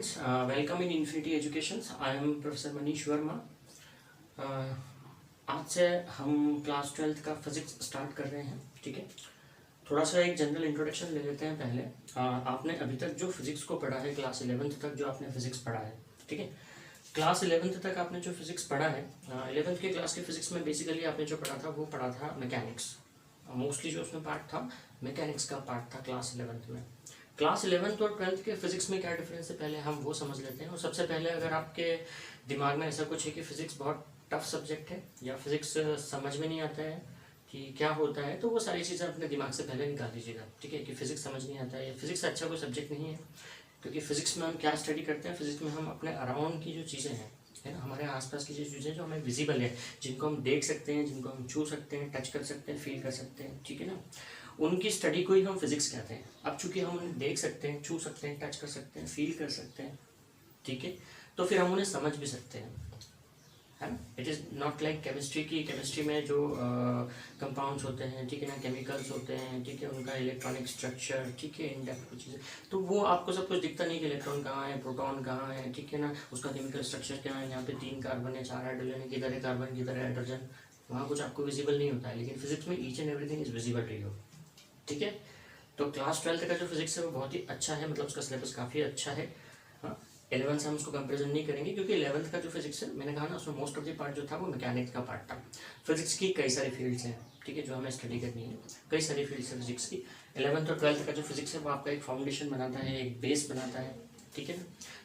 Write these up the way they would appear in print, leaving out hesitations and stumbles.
students, welcome in Infinity Education. I am Professor Manish Verma. आज से हम class 12th का फिजिक्स स्टार्ट कर रहे हैं. ठीक है, थोड़ा सा एक जनरल इंट्रोडक्शन ले लेते हैं पहले. आपने अभी तक जो फिजिक्स को पढ़ा है, क्लास 11th तक जो आपने फिजिक्स पढ़ा है, ठीक है, क्लास 11th तक आपने जो फिजिक्स पढ़ा है, 11th के क्लास के फिजिक्स में बेसिकली आपने जो पढ़ा था वो पढ़ा था मैकेनिक्स. मोस्टली जो उसमें पार्ट था मैकेनिक्स का पार्ट था क्लास 11th में. क्लास 11th और 12th के फिजिक्स में क्या डिफरेंस है पहले हम वो समझ लेते हैं. और सबसे पहले अगर आपके दिमाग में ऐसा कुछ है कि फिजिक्स बहुत टफ सब्जेक्ट है या फिजिक्स समझ में नहीं आता है कि क्या होता है, तो वो सारी चीज़ें अपने दिमाग से पहले निकाल दीजिएगा. ठीक है, कि फिजिक्स समझ नहीं आता है या फिजिक्स अच्छा कोई सब्जेक्ट नहीं है. क्योंकि फिजिक्स में हम क्या स्टडी करते हैं, फिजिक्स में हम अपने अराउंड की जो चीज़ें हैं, है ना, हमारे आसपास की जो चीज़ें जो हमें विजिबल है, जिनको हम देख सकते हैं, जिनको हम छू सकते हैं, टच कर सकते हैं, फील कर सकते हैं, ठीक है ना, उनकी स्टडी को ही हम फिजिक्स कहते हैं. अब चूंकि हम उन्हें देख सकते हैं, छू सकते हैं, टच कर सकते हैं, फील कर सकते हैं, ठीक है, तो फिर हम उन्हें समझ भी सकते हैं, है ना. It is not like chemistry की. केमिस्ट्री में जो कंपाउंड्स होते हैं, ठीक है ना, केमिकल्स होते हैं, ठीक है, उनका इलेक्ट्रॉनिक स्ट्रक्चर, ठीक है, इन डेप्थ कुछ चीज़ें, तो वो आपको सब कुछ दिखता नहीं कि इलेक्ट्रॉन कहाँ है, प्रोटॉन कहाँ है, ठीक है ना, उसका केमिकल स्ट्रक्चर क्या है, यहाँ पे 3 कार्बन है, 4 हाइड्रोजन है, किधर है कार्बन, किधर है हाइड्रोजन, वहाँ कुछ आपको विजिबल नहीं होता है. लेकिन फिजिक्स में each and everything is visible to you. ठीक है, तो क्लास 12th का जो फिजिक्स है वो बहुत ही अच्छा है, मतलब उसका सिलेबस काफ़ी अच्छा है. हाँ, 11 से हम उसको कंपेरिजन नहीं करेंगे क्योंकि 11th का जो फिजिक्स है, मैंने कहा ना, उसमें मोस्ट ऑफ द पार्ट जो था वो मैकेनिक्स का पार्ट था. फिजिक्स की कई सारी फील्ड्स हैं, ठीक है, जो हमें स्टडी करनी है, कई सारी फील्ड्स है फिजिक्स की. 11th और 12th का जो फिजिक्स है वो आपका एक फाउंडेशन बनाता है, एक बेस बनाता है, ठीक है ना.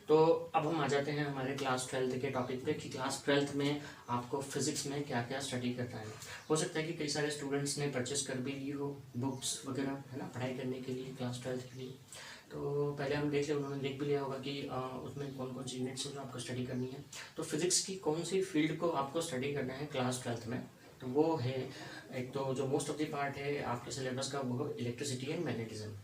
तो अब हम आ जाते हैं हमारे क्लास 12th के टॉपिक पे कि क्लास 12th में आपको फिजिक्स में क्या क्या स्टडी करना है. हो सकता है कि कई सारे स्टूडेंट्स ने परचेस कर भी ली हो बुक्स वगैरह, है ना, पढ़ाई करने के लिए क्लास 12th के लिए. तो पहले हम देख लें, उन्होंने देख भी लिया होगा कि उसमें कौन कौन सी यूनिट्स हैं जो आपको स्टडी करनी है. तो फिजिक्स की कौन सी फील्ड को आपको स्टडी करना है क्लास 12th में, तो वो है एक तो जो मोस्ट ऑफ द पार्ट है आपके सिलेबस का, वो इलेक्ट्रिसिटी एंड मैग्नेटिज्म.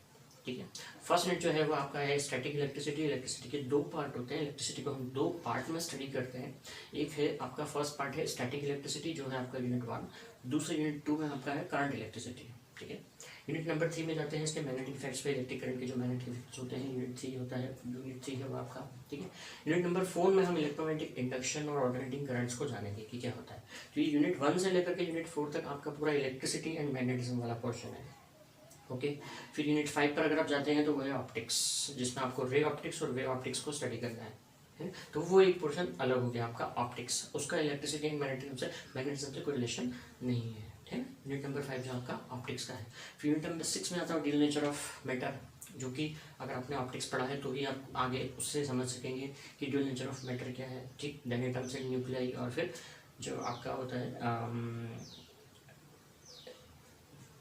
ठीक है, फर्स्ट यूनिट जो है वो आपका है स्टैटिक इलेक्ट्रिसिटी. इलेक्ट्रिसिटी के 2 पार्ट होते हैं. इलेक्ट्रिसिटी को हम 2 पार्ट में स्टडी करते हैं. एक है आपका फर्स्ट पार्ट है स्टैटिक इलेक्ट्रिसिटी, जो है आपका यूनिट 1. दूसरा यूनिट 2 में आपका है करंट इलेक्ट्रिसिटी. ठीक है, यूनिट नंबर 3 में जाते हैं इसके मैग्नेटिक इफेक्ट्स पे, इलेक्ट्रिक करंट के जो मैग्नेटिक इफेक्ट्स होते हैं. यूनिट 3 होता है, यूनिट 3 है वो आपका. ठीक है, यूनिट नंबर 4 में हम इलेक्ट्रोमैग्नेटिक इंडक्शन और ऑल्टरनेटिंग करंट्स को जानेंगे कि क्या होता है. तो ये यूनिट 1 से लेकर के यूनिट 4 तक आपका पूरा इलेक्ट्रिसिटी एंड मैग्नेटिज्म वाला पोर्शन है. ओके, फिर यूनिट 5 पर अगर आप जाते हैं तो वो है ऑप्टिक्स, जिसमें आपको रे ऑप्टिक्स और वे ऑप्टिक्स को स्टडी करना है. तो वो एक पोर्शन अलग हो गया आपका ऑप्टिक्स. उसका इलेक्ट्रिसिटी एंड मैग्नेटिज्म से कोई रिलेशन नहीं है. ठीक है, यूनिट नंबर 5 जो आपका ऑप्टिक्स का है. फिर यूनिट नंबर 6 में आता है ड्यूअल नेचर ऑफ मैटर, जो कि अगर आपने ऑप्टिक्स पढ़ा है तो ही आप आगे उससे समझ सकेंगे कि ड्यूअल नेचर ऑफ मैटर क्या है. ठीक, देन एटम्स एंड न्यूक्लियाई, और फिर जो आपका होता है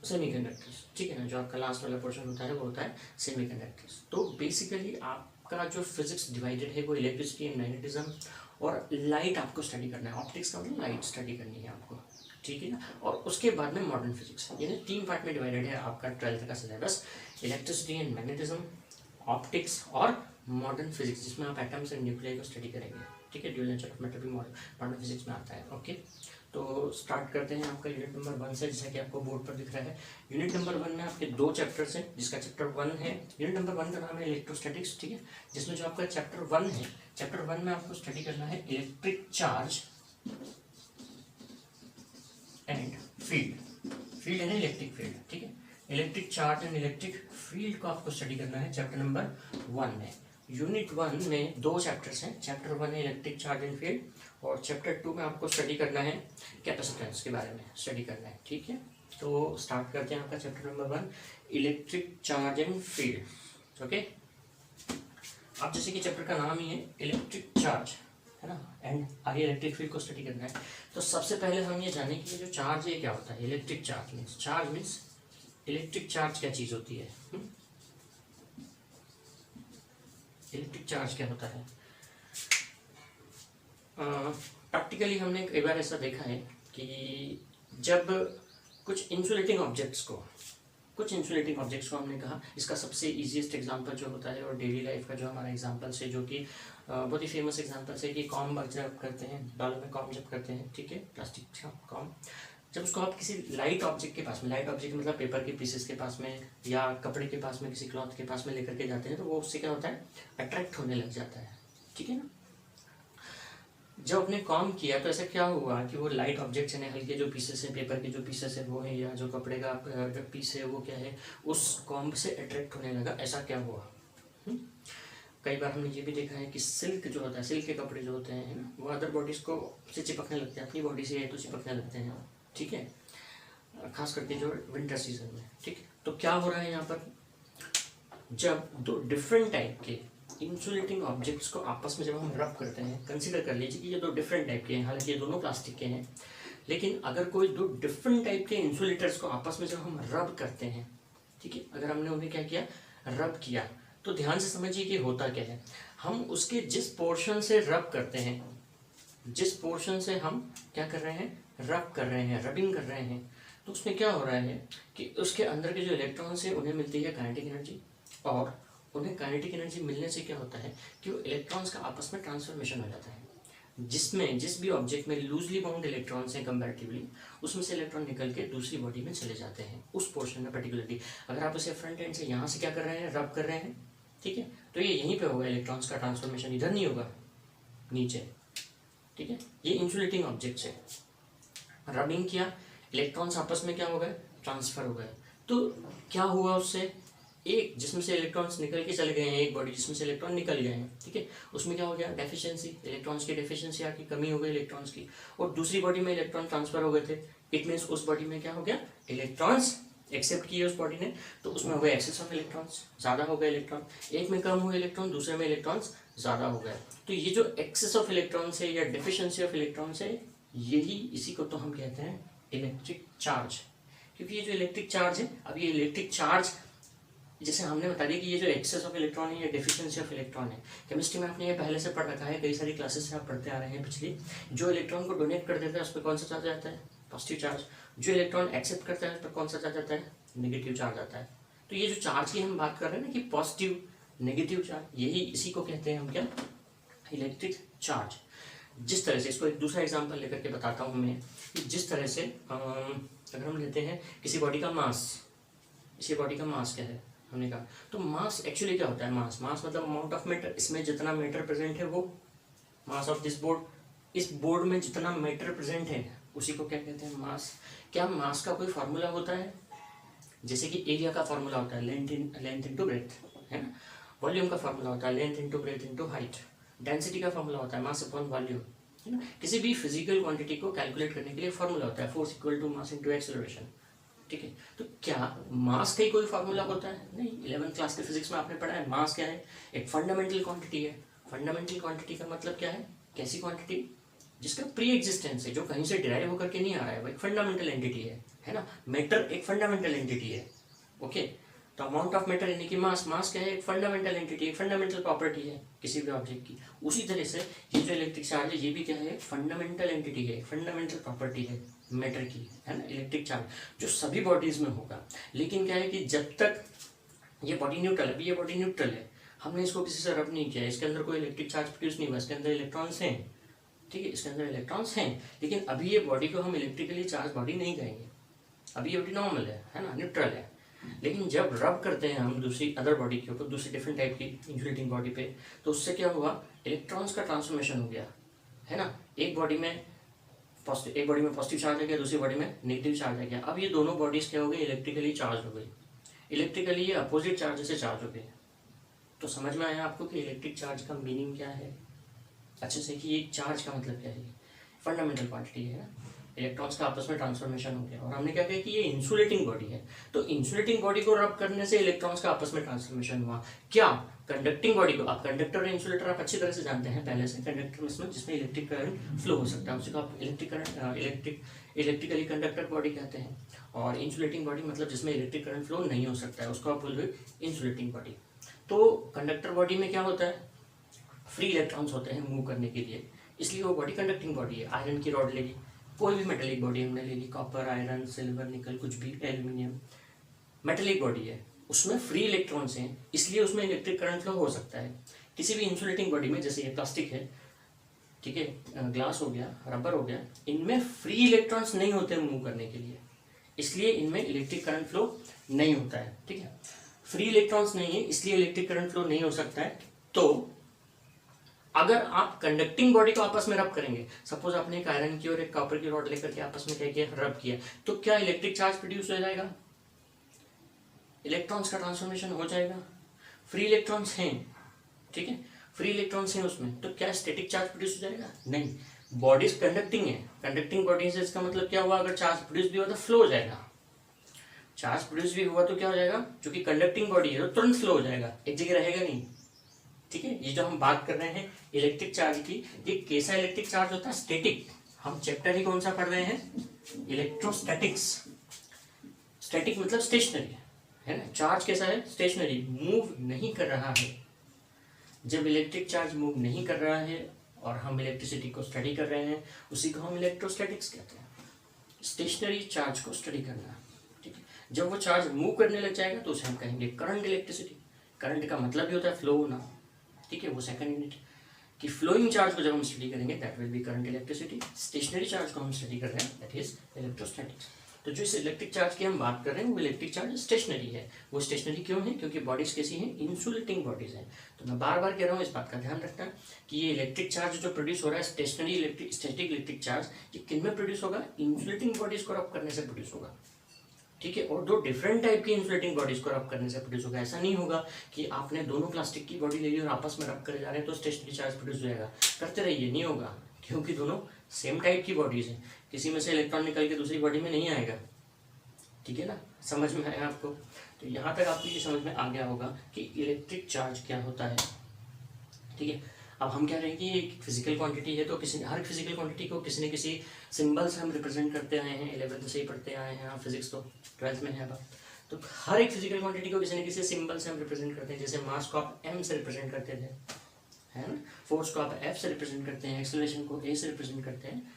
सेमीकंडक्टर्स. ठीक है ना, जो आपका लास्ट वाला पोर्शन होता है वो होता है सेमीकंडक्टर्स. तो बेसिकली आपका जो फिजिक्स डिवाइडेड है वो इलेक्ट्रिसिटी एंड मैग्नेटिज्म और लाइट आपको स्टडी करना है. ऑप्टिक्स का मतलब लाइट स्टडी करनी है आपको, ठीक है ना. और उसके बाद में मॉडर्न फिजिक्स, यानी 3 पार्ट में डिवाइडेड है आपका 12th का syllabus. Electricity and magnetism, optics और मॉडर्न फिजिक्स, जिसमें आप एटम्स एंड न्यूक्लियाई को स्टडी करेंगे. ठीक है, ड्यूअल नेचर ऑफ मैटर भी मॉडर्न फिजिक्स में आता है. ओके, तो स्टार्ट करते हैं आपका यूनिट नंबर 1 से, जैसा कि आपको बोर्ड पर दिख रहा है. यूनिट नंबर 1 में आपके 2 चैप्टर्स हैं, जिसका चैप्टर 1 है. यूनिट नंबर 1 का नाम है इलेक्ट्रोस्टैटिक्स. ठीक है, जिसमें जो आपका चैप्टर 1 है, चैप्टर 1 में आपको स्टडी करना है electric charge and field. Field है ना, इलेक्ट्रिक फील्ड. ठीक है, electric charge and electric field को आपको स्टडी करना है चैप्टर नंबर 1 में. यूनिट 1 में 2 चैप्टर्स हैं. चैप्टर 1 है इलेक्ट्रिक चार्ज एंड फील्ड, और चैप्टर 2 में आपको स्टडी करना है कैपेसिटेंस के बारे में स्टडी करना है. ठीक है, तो स्टार्ट करते हैं आपका chapter number 1 electric charge and field. Okay, अब जैसे कि चैप्टर का नाम ही है इलेक्ट्रिक चार्ज, है ना, एंड आगे इलेक्ट्रिक फील्ड को स्टडी करना है. तो सबसे पहले हम ये जानें कि जो चार्ज है क्या होता है. Electric charge means electric charge क्या चीज़ होती है. इलेक्ट्रिक चार्ज क्या होता है. प्रैक्टिकली हमने कई बार ऐसा देखा है कि जब कुछ इंसुलेटिंग ऑब्जेक्ट्स को हमने कहा, इसका सबसे इजीएस्ट एग्जांपल जो होता है और डेली लाइफ का जो हमारा एग्जांपल्स है, जो कि बहुत ही फेमस एग्जांपल्स है कि कॉम्ब जब करते हैं, बालों में कॉम्ब जब करते हैं, ठीक है, प्लास्टिक का कॉम्ब जब उसको आप किसी लाइट ऑब्जेक्ट के पास में, लाइट ऑब्जेक्ट मतलब पेपर के पीसेस के पास में या कपड़े के पास में, किसी क्लॉथ के पास में लेकर के जाते हैं तो वो उससे क्या होता है, अट्रैक्ट होने लग जाता है, ठीक है ना। जब आपने काम किया तो ऐसा क्या हुआ कि वो लाइट ऑब्जेक्ट्स हैं, हल्के जो पीसेस हैं, पेपर के जो पीसेस है वो है, या जो कपड़े का जो पीस है वो क्या है, उस कॉम्ब से अट्रैक्ट होने लगा, ऐसा क्या हुआ। कई बार हमने ये भी देखा है कि सिल्क जो होता है, सिल्क के कपड़े जो होते हैं ना, वो अदर बॉडीज़ को से चिपकने लगते हैं, अपनी बॉडी से तो चिपकने लगते हैं, ठीक है, खास करके जो विंटर सीजन में, ठीक है। तो क्या हो रहा है यहाँ पर, जब दो डिफरेंट टाइप के इंसुलेटिंग ऑब्जेक्ट्स को आपस में जब हम रब करते हैं, कंसीडर कर लीजिए कि ये दो डिफरेंट टाइप के हैं, हालांकि ये दोनों प्लास्टिक के हैं, लेकिन अगर कोई दो डिफरेंट टाइप के इंसुलेटर्स को आपस में जब हम रब करते हैं, ठीक है, अगर हमने उन्हें क्या किया, रब किया, तो ध्यान से समझिए कि होता क्या है। हम उसके जिस पोर्शन से रब करते हैं, जिस पोर्शन से हम क्या कर रहे हैं, रब कर रहे हैं, रबिंग कर रहे हैं, तो उसमें क्या हो रहा है कि उसके अंदर के जो इलेक्ट्रॉन्स हैं उन्हें मिलती है काइनेटिक एनर्जी, और उन्हें काइनेटिक एनर्जी मिलने से क्या होता है कि वो इलेक्ट्रॉन्स का आपस में ट्रांसफॉर्मेशन हो जाता है, जिसमें जिस भी ऑब्जेक्ट में लूजली बाउंड इलेक्ट्रॉन्स हैं कंपैरेटिवली, उसमें से इलेक्ट्रॉन निकल के दूसरी बॉडी में चले जाते हैं, उस पोर्शन में पर्टिकुलरली। अगर आप उसे फ्रंट एंड से यहाँ से क्या कर रहे हैं, रब कर रहे हैं, ठीक है, तो ये यहीं पे होगा, इलेक्ट्रॉन्स का ट्रांसफॉर्मेशन इधर नहीं होगा, नीचे, ठीक है। ये इंसुलेटिंग ऑब्जेक्ट्स है, रबिंग किया, इलेक्ट्रॉन्स आपस में क्या हो गए, ट्रांसफर हो गए, तो क्या हुआ उससे, एक जिसमें से इलेक्ट्रॉन्स निकल के चले गए हैं, एक बॉडी जिसमें से इलेक्ट्रॉन निकल गए हैं, ठीक है, उसमें क्या हो गया, डेफिशिएंसी, इलेक्ट्रॉन्स की डेफिशिएंसी आके कमी हो गई इलेक्ट्रॉन्स की, और दूसरी बॉडी में इलेक्ट्रॉन ट्रांसफर हो गए थे, इट मीन्स उस बॉडी में क्या हो गया, इलेक्ट्रॉन्स एक्सेप्ट किए उस बॉडी ने, तो उसमें हो गया एक्सेस ऑफ इलेक्ट्रॉन्स, ज़्यादा हो गए इलेक्ट्रॉन, एक में कम हुए इलेक्ट्रॉन, दूसरे में इलेक्ट्रॉन्स ज़्यादा हो गए। तो ये जो एक्सेस ऑफ इलेक्ट्रॉन्स है या डेफिशिएंसी ऑफ इलेक्ट्रॉन्स है, यही इसी को तो हम कहते हैं इलेक्ट्रिक चार्ज, क्योंकि ये जो इलेक्ट्रिक चार्ज है, अब ये इलेक्ट्रिक चार्ज जैसे हमने बता दिया कि ये जो एक्सेस ऑफ इलेक्ट्रॉन है या डेफिशिएंसी ऑफ इलेक्ट्रॉन है, केमिस्ट्री में आपने ये पहले से पढ़ रखा है, कई सारी क्लासेस से आप पढ़ते आ रहे हैं पिछली। जो इलेक्ट्रॉन को डोनेट कर देता है उस पर कौन सा चार्ज आता है, पॉजिटिव चार्ज, जो इलेक्ट्रॉन एक्सेप्ट करता है उस पर कौन सा चार्ज आता है, नेगेटिव चार्ज आता है। तो ये जो चार्ज की हम बात कर रहे हैं ना कि पॉजिटिव नेगेटिव चार्ज, यही इसी को कहते हैं हम क्या, इलेक्ट्रिक चार्ज। जिस तरह से, इसको एक दूसरा एग्जांपल लेकर के बताता हूँ मैं, कि जिस तरह से अगर हम लेते हैं किसी बॉडी का मास, इसी बॉडी का मास क्या है हमने कहा, तो मास एक्चुअली क्या होता है, मास मतलब अमाउंट ऑफ मैटर, इसमें जितना मैटर प्रेजेंट है वो मास ऑफ दिस बोर्ड, इस बोर्ड में जितना मैटर प्रेजेंट है उसी को क्या कहते हैं, मास। क्या मास का कोई फार्मूला होता है, जैसे कि एरिया का फार्मूला होता है लेंथ इनटू ब्रेथ, है ना, वॉल्यूम का फार्मूला होता है length into breadth into height, density का फार्मूला होता है मास अपॉन वॉल्यूम, है ना। किसी भी फिजिकल क्वांटिटी को कैलकुलेट करने के लिए फार्मूला होता है force equal to mass into acceleration, ठीक है। तो क्या मास का ही कोई फार्मूला होता है, नहीं। 11th क्लास के फिजिक्स में आपने पढ़ा है मास क्या है, एक फंडामेंटल क्वांटिटी है। फंडामेंटल क्वांटिटी का मतलब क्या है, कैसी क्वांटिटी, जिसका प्री एग्जिस्टेंस है, जो कहीं से डिराइव होकर के नहीं आ रहा है, वो एक फंडामेंटल एंटिटी है ना। मैटर एक फंडामेंटल एंटिटी है, ओके। तो अमाउंट ऑफ मैटर यानी कि मास क्या है, एक फंडामेंटल एंटिटी, एक फंडामेंटल प्रॉपर्टी है किसी भी ऑब्जेक्ट की। उसी तरह से ये जो इलेक्ट्रिक चार्ज है ये भी क्या है, फंडामेंटल एंटिटी है, फंडामेंटल प्रॉपर्टी है मैटर की, है ना, इलेक्ट्रिक चार्ज, जो सभी बॉडीज में होगा। लेकिन क्या है कि जब तक ये बॉडी न्यूट्रल है, अभी ये बॉडी न्यूट्रल है, हमने इसको किसी से रब नहीं किया, इसके अंदर कोई इलेक्ट्रिक चार्ज प्रोड्यूस नहीं हुआ, इसके अंदर इलेक्ट्रॉन्स हैं, ठीक है, इसके अंदर इलेक्ट्रॉन्स हैं, लेकिन अभी ये बॉडी को हम इलेक्ट्रिकली चार्ज बॉडी नहीं कहेंगे, अभी ये बॉडी नॉर्मल है ना, न्यूट्रल है। लेकिन जब रब करते हैं हम दूसरी अदर बॉडी के ऊपर, दूसरी डिफरेंट टाइप की इंसुलेटिंग बॉडी पे, तो उससे क्या हुआ, इलेक्ट्रॉन्स का ट्रांसफॉर्मेशन हो गया, है ना। एक बॉडी में पॉजिटिव चार्ज आ गया, दूसरी बॉडी में नेगेटिव चार्ज आ गया। अब ये दोनों बॉडीज क्या हो गई, इलेक्ट्रिकली चार्ज हो गई, इलेक्ट्रिकली ये अपोजिट चार्ज से चार्ज हो गई। तो समझ में आया आपको कि इलेक्ट्रिक चार्ज का मीनिंग क्या है अच्छे से, कि ये चार्ज का मतलब क्या है, फंडामेंटल क्वांटिटी है ना, इलेक्ट्रॉन्स का आपस में ट्रांसफॉर्मेशन हो गया। और हमने क्या कहा कि ये इंसुलेटिंग बॉडी है, तो इंसुलेटिंग बॉडी को रब करने से इलेक्ट्रॉन्स का आपस में ट्रांसफॉर्मेशन हुआ। क्या कंडक्टिंग बॉडी को, आप कंडक्टर और इंसुलेटर आप अच्छी तरह से जानते हैं पहले से, कंडक्टर में जिसमें इलेक्ट्रिक करंट फ्लो हो सकता है, उसको आप इलेक्ट्रिकली कंडक्टर बॉडी कहते हैं। और इंसुलेटिंग बॉडी मतलब जिसमें इलेक्ट्रिक करंट फ्लो नहीं हो सकता है, उसको आप बोलोगे इंसुलेटिंग बॉडी। तो कंडक्टर बॉडी में क्या होता है, फ्री इलेक्ट्रॉन्स होते हैं मूव करने के लिए, इसलिए वो बॉडी कंडक्टिंग बॉडी है। आयरन की रॉड लेगी, कोई भी मेटेलिक बॉडी हमने ले ली, कॉपर, आयरन, सिल्वर, निकल, कुछ भी, एल्यूमिनियम, मेटेलिक बॉडी है, उसमें फ्री इलेक्ट्रॉन्स हैं, इसलिए उसमें इलेक्ट्रिक करंट फ्लो हो सकता है। किसी भी इंसुलेटिंग बॉडी में, जैसे ये प्लास्टिक है, ठीक है, ग्लास हो गया, रबर हो गया, इनमें फ्री इलेक्ट्रॉन्स नहीं होते मूव करने के लिए, इसलिए इनमें इलेक्ट्रिक करंट फ्लो नहीं होता है। ठीक है, फ्री इलेक्ट्रॉन्स नहीं है इसलिए इलेक्ट्रिक करंट फ्लो नहीं हो सकता है। तो अगर आप कंडक्टिंग बॉडी को आपस में रब करेंगे, सपोज आपने एक आयरन की और एक कॉपर की रॉड लेकर के आपस में क्या किया, रब किया, तो क्या इलेक्ट्रिक चार्ज प्रोड्यूस हो जाएगा, इलेक्ट्रॉन्स का ट्रांसफॉर्मेशन हो जाएगा। फ्री इलेक्ट्रॉन्स हैं, ठीक है, फ्री इलेक्ट्रॉन्स हैं उसमें, तो क्या स्टैटिक चार्ज प्रोड्यूस हो जाएगा, नहीं। बॉडीज कंडक्टिंग है, कंडक्टिंग बॉडीज है, इसका मतलब क्या हुआ, अगर चार्ज प्रोड्यूस भी हुआ तो फ्लो हो जाएगा, चार्ज प्रोड्यूस भी हुआ तो क्या हो जाएगा, क्योंकि कंडक्टिंग बॉडी है तो तुरंत फ्लो हो जाएगा, एक जगह रहेगा नहीं। ठीक है, ये जो हम बात कर रहे हैं इलेक्ट्रिक चार्ज की, ये कैसा इलेक्ट्रिक चार्ज होता है, स्टैटिक। हम चैप्टर ही कौन सा पढ़ रहे हैं, इलेक्ट्रोस्टैटिक्स। स्टैटिक मतलब स्टेशनरी है ना, चार्ज कैसा है, स्टेशनरी, मूव नहीं कर रहा है। जब इलेक्ट्रिक चार्ज मूव नहीं कर रहा है और हम इलेक्ट्रिसिटी को स्टडी कर रहे हैं, उसी को हम इलेक्ट्रोस्टैटिक्स कहते हैं, स्टेशनरी चार्ज को स्टडी करना। ठीक है, जब वो चार्ज मूव करने लग जाएगा तो उसे हम कहेंगे करंट इलेक्ट्रिसिटी। करंट का मतलब भी होता है फ्लो होना। ठीक है, वो सेकंड यूनिट कि फ्लोइंग चार्ज को जब हम स्टडी करेंगे that will be current electricity. Stationary charge को हम स्टडी कर रहे हैं दैट इज इलेक्ट्रोस्टैटिक्स। तो जो इस इलेक्ट्रिक चार्ज की हम बात कर रहे हैं वो इलेक्ट्रिक चार्ज स्टेशनरी है। वो स्टेशनरी क्यों है, क्योंकि बॉडीज कैसी हैं, इंसुलेटिंग बॉडीज हैं। तो मैं बार बार कह रहा हूँ, इस बात का ध्यान रखना कि ये इलेक्ट्रिक चार्ज जो प्रोड्यूस हो रहा है, stationary electric static electric charge, ये किन में प्रोड्यूस होगा, इंसुलेटिंग बॉडीज को रब करने से प्रोड्यूस होगा। ठीक है, और दो डिफरेंट टाइप की इंसुलेटिंग बॉडीज को रब करने से प्रोड्यूस होगा। ऐसा नहीं होगा कि आपने दोनों प्लास्टिक की बॉडी ले ली और आपस में रब करे जा रहे हैं तो स्टेशनरी चार्ज प्रोड्यूस हो जाएगा। करते रहिए, नहीं होगा, क्योंकि दोनों सेम टाइप की बॉडीज हैं, किसी में से इलेक्ट्रॉन निकल के दूसरी बॉडी में नहीं आएगा। ठीक है ना, समझ में आया आपको। तो यहाँ तक आपको ये समझ में आ गया होगा कि इलेक्ट्रिक चार्ज क्या होता है। ठीक है, अब हम कह रहे हैं कि एक फिजिकल क्वांटिटी है, तो किसी हर फिजिकल क्वांटिटी को किसी न किसी सिंबल से हम रिप्रेजेंट करते आए हैं, 11th से ही पढ़ते आए हैं, आप फिजिक्स तो 12th में है अब। तो हर एक फिजिकल क्वांटिटी को किसी न किसी सिंबल से हम रिप्रेजेंट करते हैं। जैसे मास को आप m से रिप्रेजेंट करते थे, है ना, फोर्स को आप F से रिप्रेजेंट करते हैं, एक्सेलरेशन को a से रिप्रेजेंट करते हैं।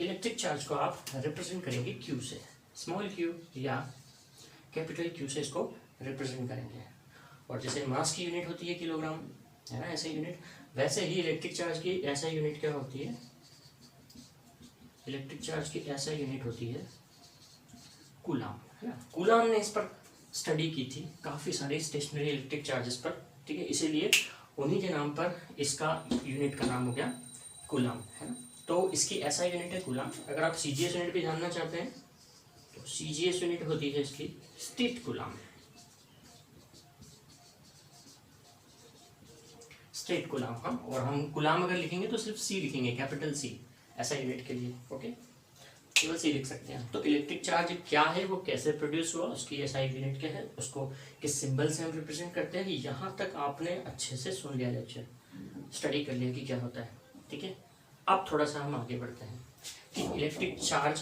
इलेक्ट्रिक चार्ज को आप रिप्रेजेंट करेंगे q से, स्मॉल q या कैपिटल Q से इसको रिप्रेजेंट करेंगे। और जैसे मास की यूनिट होती है किलोग्राम, है ना, ऐसे यूनिट, वैसे ही इलेक्ट्रिक चार्ज की ऐसा यूनिट क्या होती है, इलेक्ट्रिक चार्ज की ऐसा यूनिट होती है कूलाम, है ना। कूलाम ने इस पर स्टडी की थी काफ़ी सारे स्टेशनरी इलेक्ट्रिक चार्जेस पर। ठीक है, इसीलिए उन्हीं के नाम पर इसका यूनिट का नाम हो गया कूलाम, है ना। तो इसकी ऐसा यूनिट है कूलाम। अगर आप CGS यूनिट भी जानना चाहते हैं तो CGS यूनिट होती है इसकी स्टेट कूलाम, स्टेट कूलाम। हाँ, और हम कूलाम अगर लिखेंगे तो सिर्फ C लिखेंगे, कैपिटल C, ऐसा यूनिट के लिए। ओके, केवल C लिख सकते हैं। तो इलेक्ट्रिक चार्ज क्या है, वो कैसे प्रोड्यूस हुआ, उसकी ऐसा यूनिट क्या है, उसको किस सिंबल से हम रिप्रेजेंट करते हैं, यहाँ तक आपने अच्छे से सुन लिया, लेक्चर स्टडी कर लिया कि क्या होता है। ठीक है, अब थोड़ा सा हम आगे बढ़ते हैं कि इलेक्ट्रिक चार्ज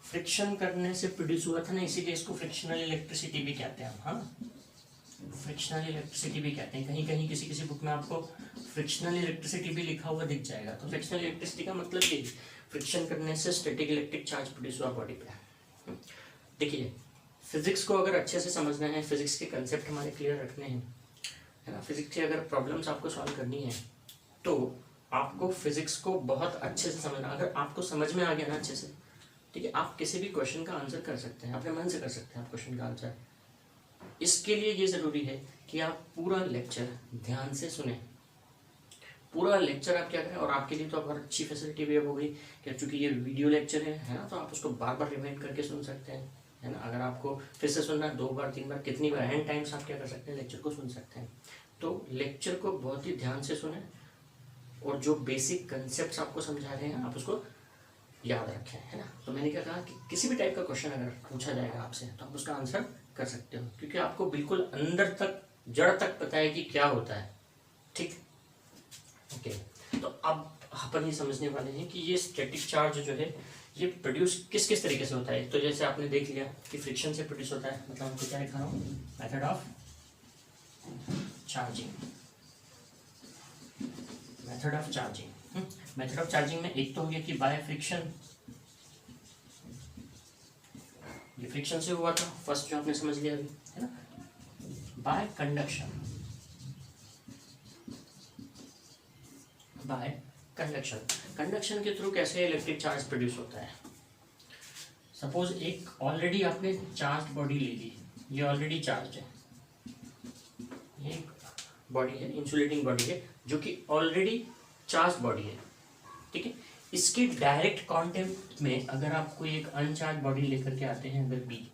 फ्रिक्शन करने से प्रोड्यूस हुआ था ना, इसीलिए इसको फ्रिक्शनल इलेक्ट्रिसिटी भी कहते हैं। हाँ, फ्रिक्शनल इलेक्ट्रिसिटी भी कहते हैं। कहीं कहीं किसी किसी बुक में आपको फ्रिक्शनल इलेक्ट्रिसिटी भी लिखा हुआ दिख जाएगा। तो फ्रिक्शनल इलेक्ट्रिसिटी का मतलब ये, फ्रिक्शन करने से स्टैटिक इलेक्ट्रिक चार्ज प्रोड्यूस हुआ बॉडी पे। देखिए, फिजिक्स को अगर अच्छे से समझना है, फिजिक्स के कंसेप्ट हमारे क्लियर रखने हैं, है ना, फिजिक्स की अगर प्रॉब्लम्स आपको सॉल्व करनी है तो आपको फिजिक्स को बहुत अच्छे से समझना। अगर आपको समझ में आ गया ना अच्छे से, ठीक है, आप किसी भी क्वेश्चन का आंसर कर सकते हैं, अपने मन से कर सकते हैं आप क्वेश्चन का आंसर। इसके लिए ये ज़रूरी है कि आप पूरा लेक्चर ध्यान से सुने, पूरा लेक्चर आप क्या करें। और आपके लिए तो बहुत अच्छी फैसिलिटी भी अब हो गई कि चूँकि ये वीडियो लेक्चर है ना, तो आप उसको बार बार रिवाइंड करके सुन सकते हैं, है ना। अगर आपको फिर से सुनना है 2 बार 3 बार, कितनी बार, एन टाइम्स आप क्या कर सकते हैं, लेक्चर को सुन सकते हैं। तो लेक्चर को बहुत ही ध्यान से सुने और जो बेसिक कंसेप्ट आपको समझा रहे हैं आप उसको याद रखें, है ना। तो मैंने क्या कहा कि किसी भी टाइप का क्वेश्चन अगर पूछा जाएगा आपसे तो आप उसका आंसर कर सकते हो, क्योंकि आपको बिल्कुल अंदर तक, जड़ तक पता है कि क्या होता है। ठीक, ओके। तो अब अपन ये समझने वाले हैं कि ये स्टैटिक चार्ज जो है ये प्रोड्यूस किस किस तरीके से होता है। तो जैसे आपने देख लिया कि फ्रिक्शन से प्रोड्यूस होता है, मतलब हमको क्या लिखा रहा हूँ, method of charging, method of charging. Method of charging में एक तो हो गया कि बाय फ्रिक्शन, ये फ्रिक्शन से हुआ था फर्स्ट जो आपने समझ लिया अभी, है ना। Bye conduction, bye conduction, conduction के थ्रू कैसे इलेक्ट्रिक चार्ज प्रोड्यूस होता है। सपोज एक ऑलरेडी आपने चार्ज बॉडी ले ली, ये ऑलरेडी चार्ज है, ये एक बॉडी है, इंसुलेटिंग बॉडी है जो कि ऑलरेडी चार्ज बॉडी है, ठीक है। इसके डायरेक्ट कांटेक्ट में अगर आप कोई एक अनचार्ज बॉडी लेकर के आते हैं, अगर बी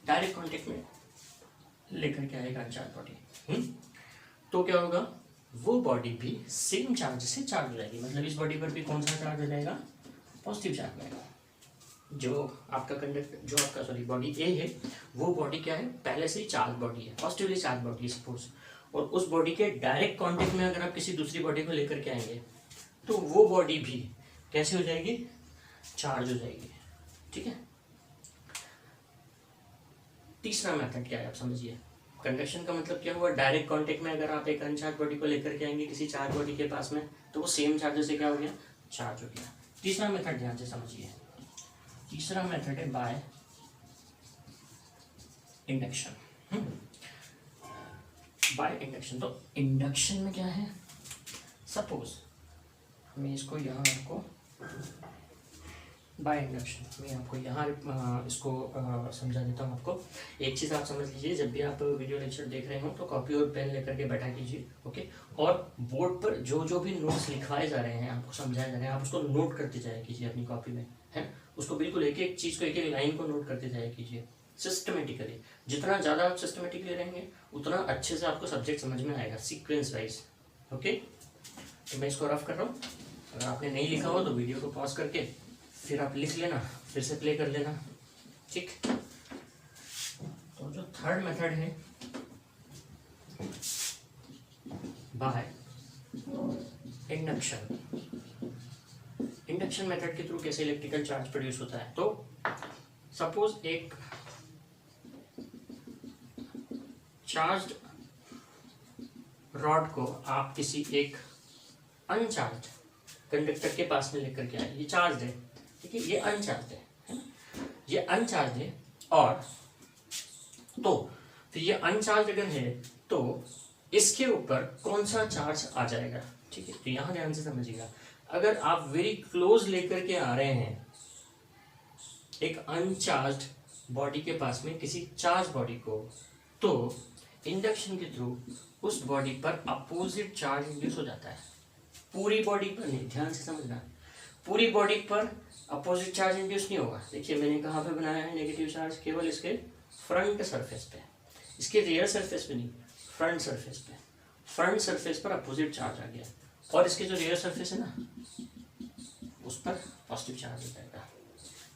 डायरेक्ट कांटेक्ट में लेकर के आएगा अनचार्ज बॉडी, तो क्या होगा, वो बॉडी भी सेम चार्ज से चार्ज हो जाएगी। मतलब इस बॉडी पर भी कौन सा चार्ज हो जाएगा, पॉजिटिव चार्ज आएगा। जो आपका सॉरी बॉडी ए है, वो बॉडी क्या है, पहले से ही चार्ज बॉडी है, पॉजिटिवली चार्ज बॉडी है सपोज, और उस बॉडी के डायरेक्ट कांटेक्ट में अगर आप किसी दूसरी बॉडी को लेकर के आएंगे तो वो बॉडी भी कैसे हो जाएगी, चार्ज हो जाएगी, ठीक है। तीसरा मेथड क्या है आप समझिए, कंडक्शन का मतलब क्या हुआ, डायरेक्ट कांटेक्ट में अगर आप एक अनचार्ज बॉडी को लेकर के आएंगे किसी चार्ज बॉडी के पास में, तो वो सेम चार्ज से क्या हो गया, चार्ज हो गया। तीसरा मेथड ध्यान से समझिए, तीसरा मेथड है बाय इंडक्शन। बाय इंडक्शन, तो इंडक्शन में क्या है, सपोज मैं इसको यहाँ आपको बाय इंडक्शन मैं आपको यहाँ इसको समझा देता हूँ आपको। एक चीज़ आप समझ लीजिए, जब भी आप वीडियो लेक्चर देख रहे हो तो कॉपी और पेन लेकर के बैठा कीजिए, ओके। और बोर्ड पर जो भी नोट्स लिखवाए जा रहे हैं, आपको समझाए जा रहे हैं, आप उसको नोट करते जाए कीजिए अपनी कॉपी में, है। उसको बिल्कुल एक एक चीज़ को, एक एक लाइन को नोट करते जाए कीजिए सिस्टमेटिकली। जितना ज़्यादा आप सिस्टमेटिकली रहेंगे उतना अच्छे से आपको सब्जेक्ट समझ में आएगा, सीक्वेंस वाइज, ओके। तो मैं इसको रफ कर रहा हूँ, अगर आपने नहीं लिखा हो तो वीडियो को पॉज करके फिर आप लिख लेना, फिर से प्ले कर लेना, ठीक। तो जो थर्ड मेथड है बाय इंडक्शन, इंडक्शन मेथड के थ्रू कैसे इलेक्ट्रिकल चार्ज प्रोड्यूस होता है। तो सपोज एक चार्ज्ड रॉड को आप किसी एक अनचार्ज कंडक्टर के पास में लेकर के आए, ये चार्ज है, ठीक है, ये अनचार्ज है ना, ये अनचार्ज है, और तो फिर ये अनचार्ज अगर है तो इसके ऊपर कौन सा चार्ज आ जाएगा, ठीक है। तो यहां ध्यान से समझिएगा, अगर आप वेरी क्लोज लेकर के आ रहे हैं एक अनचार्ज बॉडी के पास में किसी चार्ज बॉडी को, तो इंडक्शन के थ्रू उस बॉडी पर अपोजिट चार्ज इंड्यूस हो जाता है। पूरी बॉडी पर नहीं, ध्यान से समझना, पूरी बॉडी पर अपोजिट चार्ज इंड्यूस नहीं होगा। देखिए मैंने कहाँ पे बनाया है नेगेटिव चार्ज, केवल इसके फ्रंट सरफेस पे, इसके रियर सरफेस पे नहीं, फ्रंट सरफेस पे। फ्रंट सरफेस पर अपोजिट चार्ज आ गया, और इसके जो रियर सरफेस है ना, उस पर पॉजिटिव चार्ज हो जाएगा।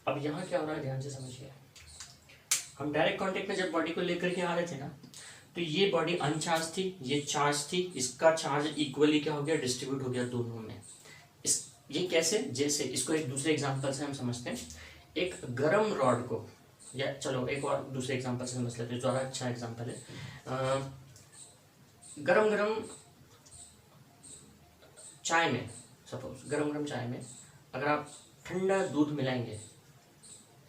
अब यहाँ क्या हो रहा है, ध्यान से समझिए। हम डायरेक्ट कॉन्टेक्ट में जब बॉडी को लेकर के आ रहे थे ना, तो ये बॉडी अनचार्ज थी, ये चार्ज थी, इसका चार्ज इक्वली क्या हो गया, डिस्ट्रीब्यूट हो गया दोनों में। ये कैसे, जैसे इसको एक दूसरे एग्जांपल से हम समझते हैं। एक गरम रॉड को, या चलो एक और दूसरे एग्जांपल से समझ लेते हैं, ज़्यादा अच्छा एग्जांपल है। गरम गरम चाय में, सपोज गरम गरम चाय में अगर आप ठंडा दूध मिलाएंगे,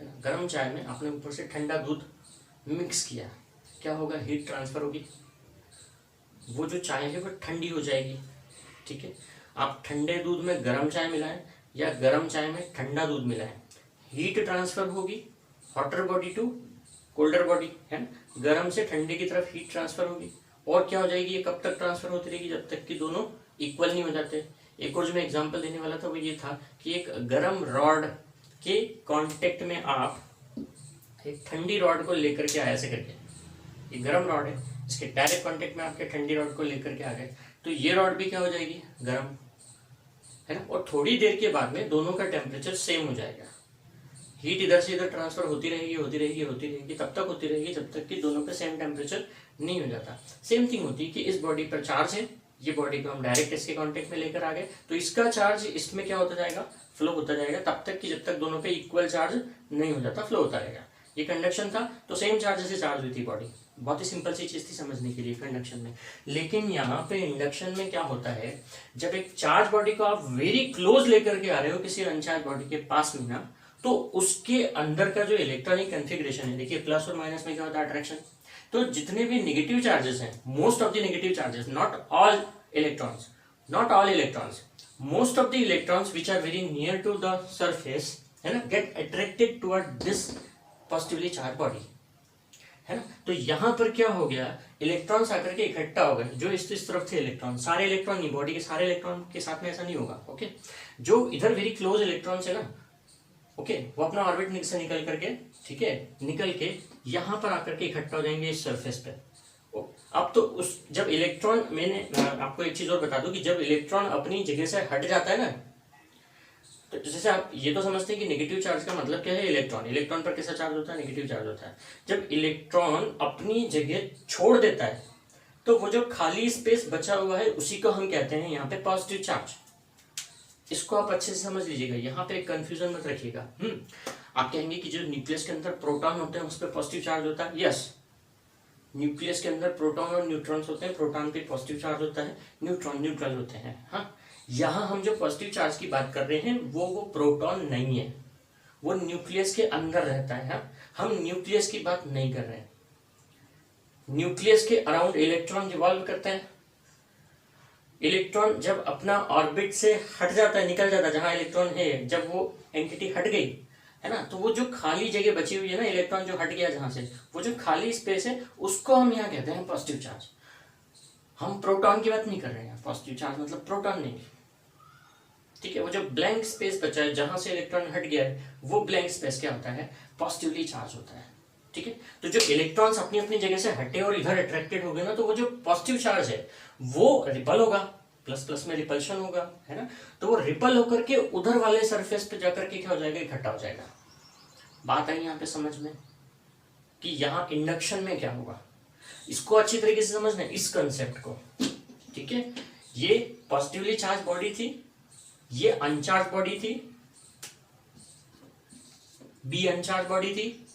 गरम चाय में आपने ऊपर से ठंडा दूध मिक्स किया, क्या होगा, हीट ट्रांसफर होगी, वो जो चाय है वो ठंडी हो जाएगी, ठीक है। आप ठंडे दूध में गर्म चाय मिलाएं या गर्म चाय में ठंडा दूध मिलाएं, हीट ट्रांसफर होगी, hotter body to colder body, है ना, गर्म से ठंडे की तरफ हीट ट्रांसफर होगी। और क्या हो जाएगी, ये कब तक ट्रांसफर होती रहेगी, जब तक कि दोनों इक्वल नहीं हो जाते। एक और जो मैं एग्जांपल देने वाला था वो ये था कि एक गर्म रॉड के कांटेक्ट में आप एक ठंडी रॉड को लेकर के आए, ऐसे करके, ये गर्म रॉड है, इसके डायरेक्ट कांटेक्ट में आपके ठंडी रॉड को लेकर के आ गए, तो ये रॉड भी क्या हो जाएगी, गर्म, है ना। और थोड़ी देर के बाद में दोनों का टेम्परेचर सेम हो जाएगा, हीट इधर से इधर ट्रांसफर होती रहेगी, होती रहेगी, होती रहेगी, तब तक होती रहेगी जब तक कि दोनों पे सेम टेम्परेचर नहीं हो जाता। सेम थिंग होती है कि इस बॉडी पर चार्ज है, ये बॉडी को हम डायरेक्ट इसके कांटेक्ट में लेकर आ गए, तो इसका चार्ज इसमें क्या होता जाएगा, फ्लो होता जाएगा, तब तक कि जब तक दोनों पे इक्वल चार्ज नहीं हो जाता, फ्लो होता रहेगा। ये कंडक्शन था, तो सेम चार्ज से चार्ज हुई थी बॉडी, बहुत ही सिंपल सी चीज थी समझने के लिए कंडक्शन में। लेकिन यहाँ पे इंडक्शन में क्या होता है, जब एक चार्ज बॉडी को आप वेरी क्लोज लेकर के आ रहे हो किसी अनचार्ज बॉडी के पास में ना, तो उसके अंदर का जो इलेक्ट्रॉनिक कॉन्फ़िगरेशन है, देखिए प्लस और माइनस में क्या होता है, अट्रैक्शन। तो जितने भी नेगेटिव चार्जेस हैं, most of the negative charges, not all electrons, most of the electrons which are very near to the surface, है ना, get attracted toward this positively charge body, है ना। तो यहां पर क्या हो गया, इलेक्ट्रॉन्स आकर के इकट्ठा हो गए, जो इस तरफ थे इलेक्ट्रॉन, सारे इलेक्ट्रॉन नहीं, बॉडी के सारे इलेक्ट्रॉन के साथ में ऐसा नहीं होगा, ओके। जो इधर वेरी क्लोज इलेक्ट्रॉन्स है ना, ओके, वो अपना ऑर्बिट से निकल करके, ठीक है, निकल के यहां पर आकर के इकट्ठा हो जाएंगे इस सरफेस पे। अब तो उस जब इलेक्ट्रॉन, मैंने आपको एक चीज और बता दूं कि जब इलेक्ट्रॉन अपनी जगह से हट जाता है ना, तो जैसे आप ये तो समझते हैं कि नेगेटिव चार्ज का मतलब क्या है, इलेक्ट्रॉन, इलेक्ट्रॉन पर कैसा चार्ज होता है, नेगेटिव चार्ज होता है। जब इलेक्ट्रॉन अपनी जगह छोड़ देता है तो वो जो खाली स्पेस बचा हुआ है उसी को हम कहते हैं यहाँ पे पॉजिटिव चार्ज। इसको आप अच्छे से समझ लीजिएगा, यहाँ पे कंफ्यूजन मत रखिएगा। आप कहेंगे कि जो न्यूक्लियस के अंदर प्रोटॉन होते हैं उस पर पॉजिटिव चार्ज होता है, यस, न्यूक्लियस के अंदर प्रोटॉन और न्यूट्रॉन्स होते हैं, प्रोटॉन पे पॉजिटिव चार्ज होता है, न्यूट्रॉन न्यूट्रल होते हैं। हाँ, यहाँ हम जो पॉजिटिव चार्ज की बात कर रहे हैं वो प्रोटॉन नहीं है, वो न्यूक्लियस के अंदर रहता है। हाँ, हम न्यूक्लियस की बात नहीं कर रहे हैं। न्यूक्लियस के अराउंड इलेक्ट्रॉन रिवॉल्व करते हैं। इलेक्ट्रॉन जब अपना ऑर्बिट से हट जाता है, निकल जाता है, जहां इलेक्ट्रॉन है, जब वो एंटिटी हट गई, है ना, तो वो जो खाली जगह बची हुई है ना, इलेक्ट्रॉन जो हट गया जहां से, वो जो खाली स्पेस है उसको हम यहाँ कहते हैं पॉजिटिव चार्ज। हम प्रोटॉन की बात नहीं कर रहे हैं, पॉजिटिव चार्ज मतलब प्रोटॉन नहीं, ठीक है। वो जो ब्लैंक स्पेस बचा है जहां से इलेक्ट्रॉन हट गया है, वो ब्लैंक स्पेस क्या होता है, पॉजिटिवली चार्ज होता है, ठीक है। तो जो इलेक्ट्रॉन्स अपनी अपनी जगह से हटे और इधर अट्रैक्टेड हो गए ना, तो वो जो पॉजिटिव चार्ज है वो रिपल होगा, प्लस प्लस में रिपल्शन होगा, है ना। तो वो रिपल होकर के उधर वाले सरफेस पे जाकर के क्या हो जाएगा, इकट्ठा हो जाएगा। बात आई यहाँ पे समझ में कि यहाँ इंडक्शन में क्या होगा, इसको अच्छी तरीके से समझना है, इस कंसेप्ट को, ठीक है। ये पॉजिटिवली चार्ज बॉडी थी, ये अनचार्ज बॉडी थी, बी अनचार्ज बॉडी थी।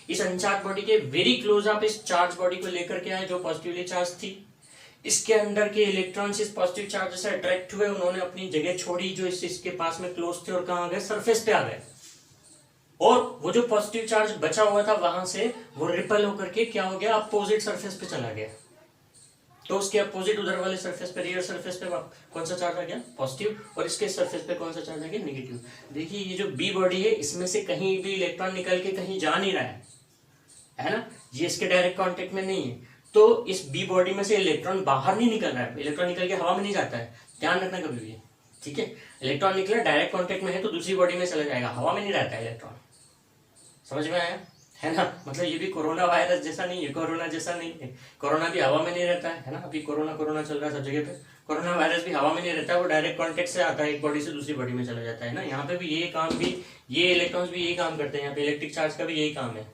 इस अनचार्ज बॉडी के वेरी क्लोज आप इस चार्ज बॉडी को लेकर के आए जो पॉजिटिवली चार्ज थी। इसके अंदर के इलेक्ट्रॉन्स इस पॉजिटिव चार्ज से अट्रैक्ट हुए, उन्होंने अपनी जगह छोड़ी जो इसके पास में क्लोज थे, और कहां आ गए, सरफेस पे आ गए। और वो जो पॉजिटिव चार्ज बचा हुआ था वहां से वो रिपल होकर के क्या हो गया, अपोजिट सरफेस पे चला गया। तो उसके अपोजिट उधर वाले सरफेस पे, रियर सरफेस पे कौन सा चार्ज आ गया, पॉजिटिव, और इसके सरफेस पे कौन सा चार्ज आ गया, नेगेटिव। देखिए ये जो बी बॉडी है, इसमें से कहीं भी इलेक्ट्रॉन निकल के कहीं जा नहीं रहा है ना, ये इसके डायरेक्ट कांटेक्ट में नहीं है। तो इस बी बॉडी में से इलेक्ट्रॉन बाहर नहीं निकल रहा है, इलेक्ट्रॉन निकल के हवा में नहीं जाता है, ध्यान रखना कभी भी, ठीक है। इलेक्ट्रॉन निकला, डायरेक्ट कांटेक्ट में है तो दूसरी बॉडी में चला जाएगा, हवा में नहीं रहता है इलेक्ट्रॉन। समझ में आया, है ना। मतलब ये भी कोरोना वायरस जैसा नहीं है, कोरोना जैसा नहीं है, कोरोना भी हवा में नहीं रहता है ना। अभी कोरोना चल रहा है सब जगह पे, कोरोना वायरस भी हवा में नहीं रहता है, वो डायरेक्ट कांटेक्ट से आता है, एक बॉडी से दूसरी बॉडी में चला जाता है ना। यहाँ पे भी ये काम भी, ये इलेक्ट्रॉन्स भी यही काम करते हैं, यहाँ पे इलेक्ट्रिक चार्ज का भी यही काम है,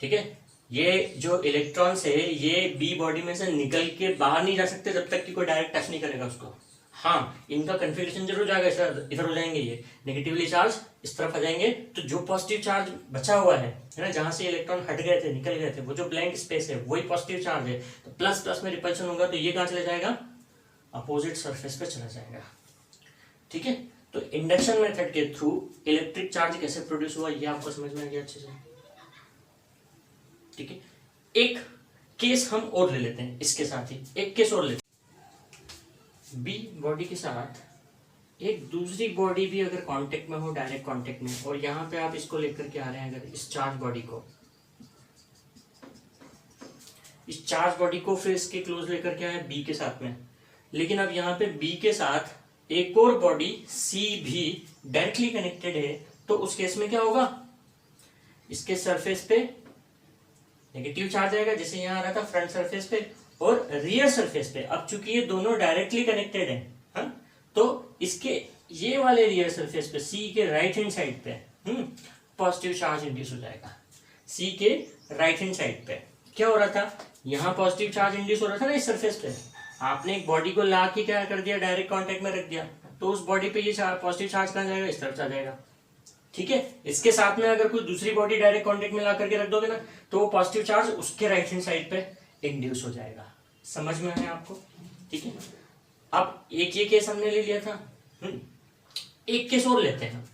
ठीक है। ये जो इलेक्ट्रॉन्स है ये बी बॉडी में से निकल के बाहर नहीं जा सकते जब तक कि कोई डायरेक्ट टच नहीं करेगा उसको। हाँ, इनका कन्फिग्रेशन जरूर जाएगा, इधर हो जाएंगे, ये नेगेटिवली चार्ज इस तरफ आ जाएंगे, तो जो पॉजिटिव चार्ज बचा हुआ है ना, जहां से इलेक्ट्रॉन हट गए थे, निकल गए थे, वो जो ब्लैंक स्पेस है वही पॉजिटिव चार्ज है, तो प्लस प्लस में रिपल्शन होगा, तो ये कहां चला जाएगा, अपोजिट सरफेस पे चला जाएगा, ठीक है। तो इंडक्शन मेथड के थ्रू इलेक्ट्रिक चार्ज कैसे प्रोड्यूस हुआ ये आपको समझ में आ गया अच्छे से, ठीक है। एक केस हम और ले लेते हैं, इसके साथ ही एक केस और लेते हैं। बी बॉडी के साथ एक दूसरी बॉडी भी अगर कांटेक्ट में हो, डायरेक्ट कांटेक्ट में, और यहाँ पे आप इसको लेकर के आ रहे हैं, अगर इस चार्ज बॉडी को, इस चार्ज बॉडी को फिर इसके क्लोज लेकर के आए बी के साथ में, लेकिन अब यहाँ पे बी के साथ एक और बॉडी सी भी डायरेक्टली कनेक्टेड है, तो उस केस में क्या होगा, इसके सरफेस पे नेगेटिव चार्ज आएगा, जैसे यहाँ आ रहा था फ्रंट सरफेस पे और रियर सरफेस पे। अब चूंकि ये दोनों डायरेक्टली कनेक्टेड है, हाँ? तो इसके ये वाले रियर सरफेस पे सी के राइट हैंड साइड पे पॉजिटिव चार्ज इंड्यूस हो जाएगा। सी के राइट हैंड साइड पे क्या हो रहा था, यहाँ पॉजिटिव चार्ज इंड्यूस हो रहा था ना इस सरफेस पे, आपने एक बॉडी को ला के क्या कर दिया, डायरेक्ट कॉन्टेक्ट में रख दिया, तो उस बॉडी पे ये पॉजिटिव चार्ज कहाँ जाएगा, इस तरफ आ जाएगा, ठीक है। इसके साथ में अगर कोई दूसरी बॉडी डायरेक्ट कांटेक्ट में ला करके रख दोगे ना, तो वो पॉजिटिव चार्ज उसके राइट हैंड साइड पे इंड्यूस हो जाएगा। समझ में आया आपको, ठीक है। अब एक ये केस हमने ले लिया था, एक केस और लेते हैं।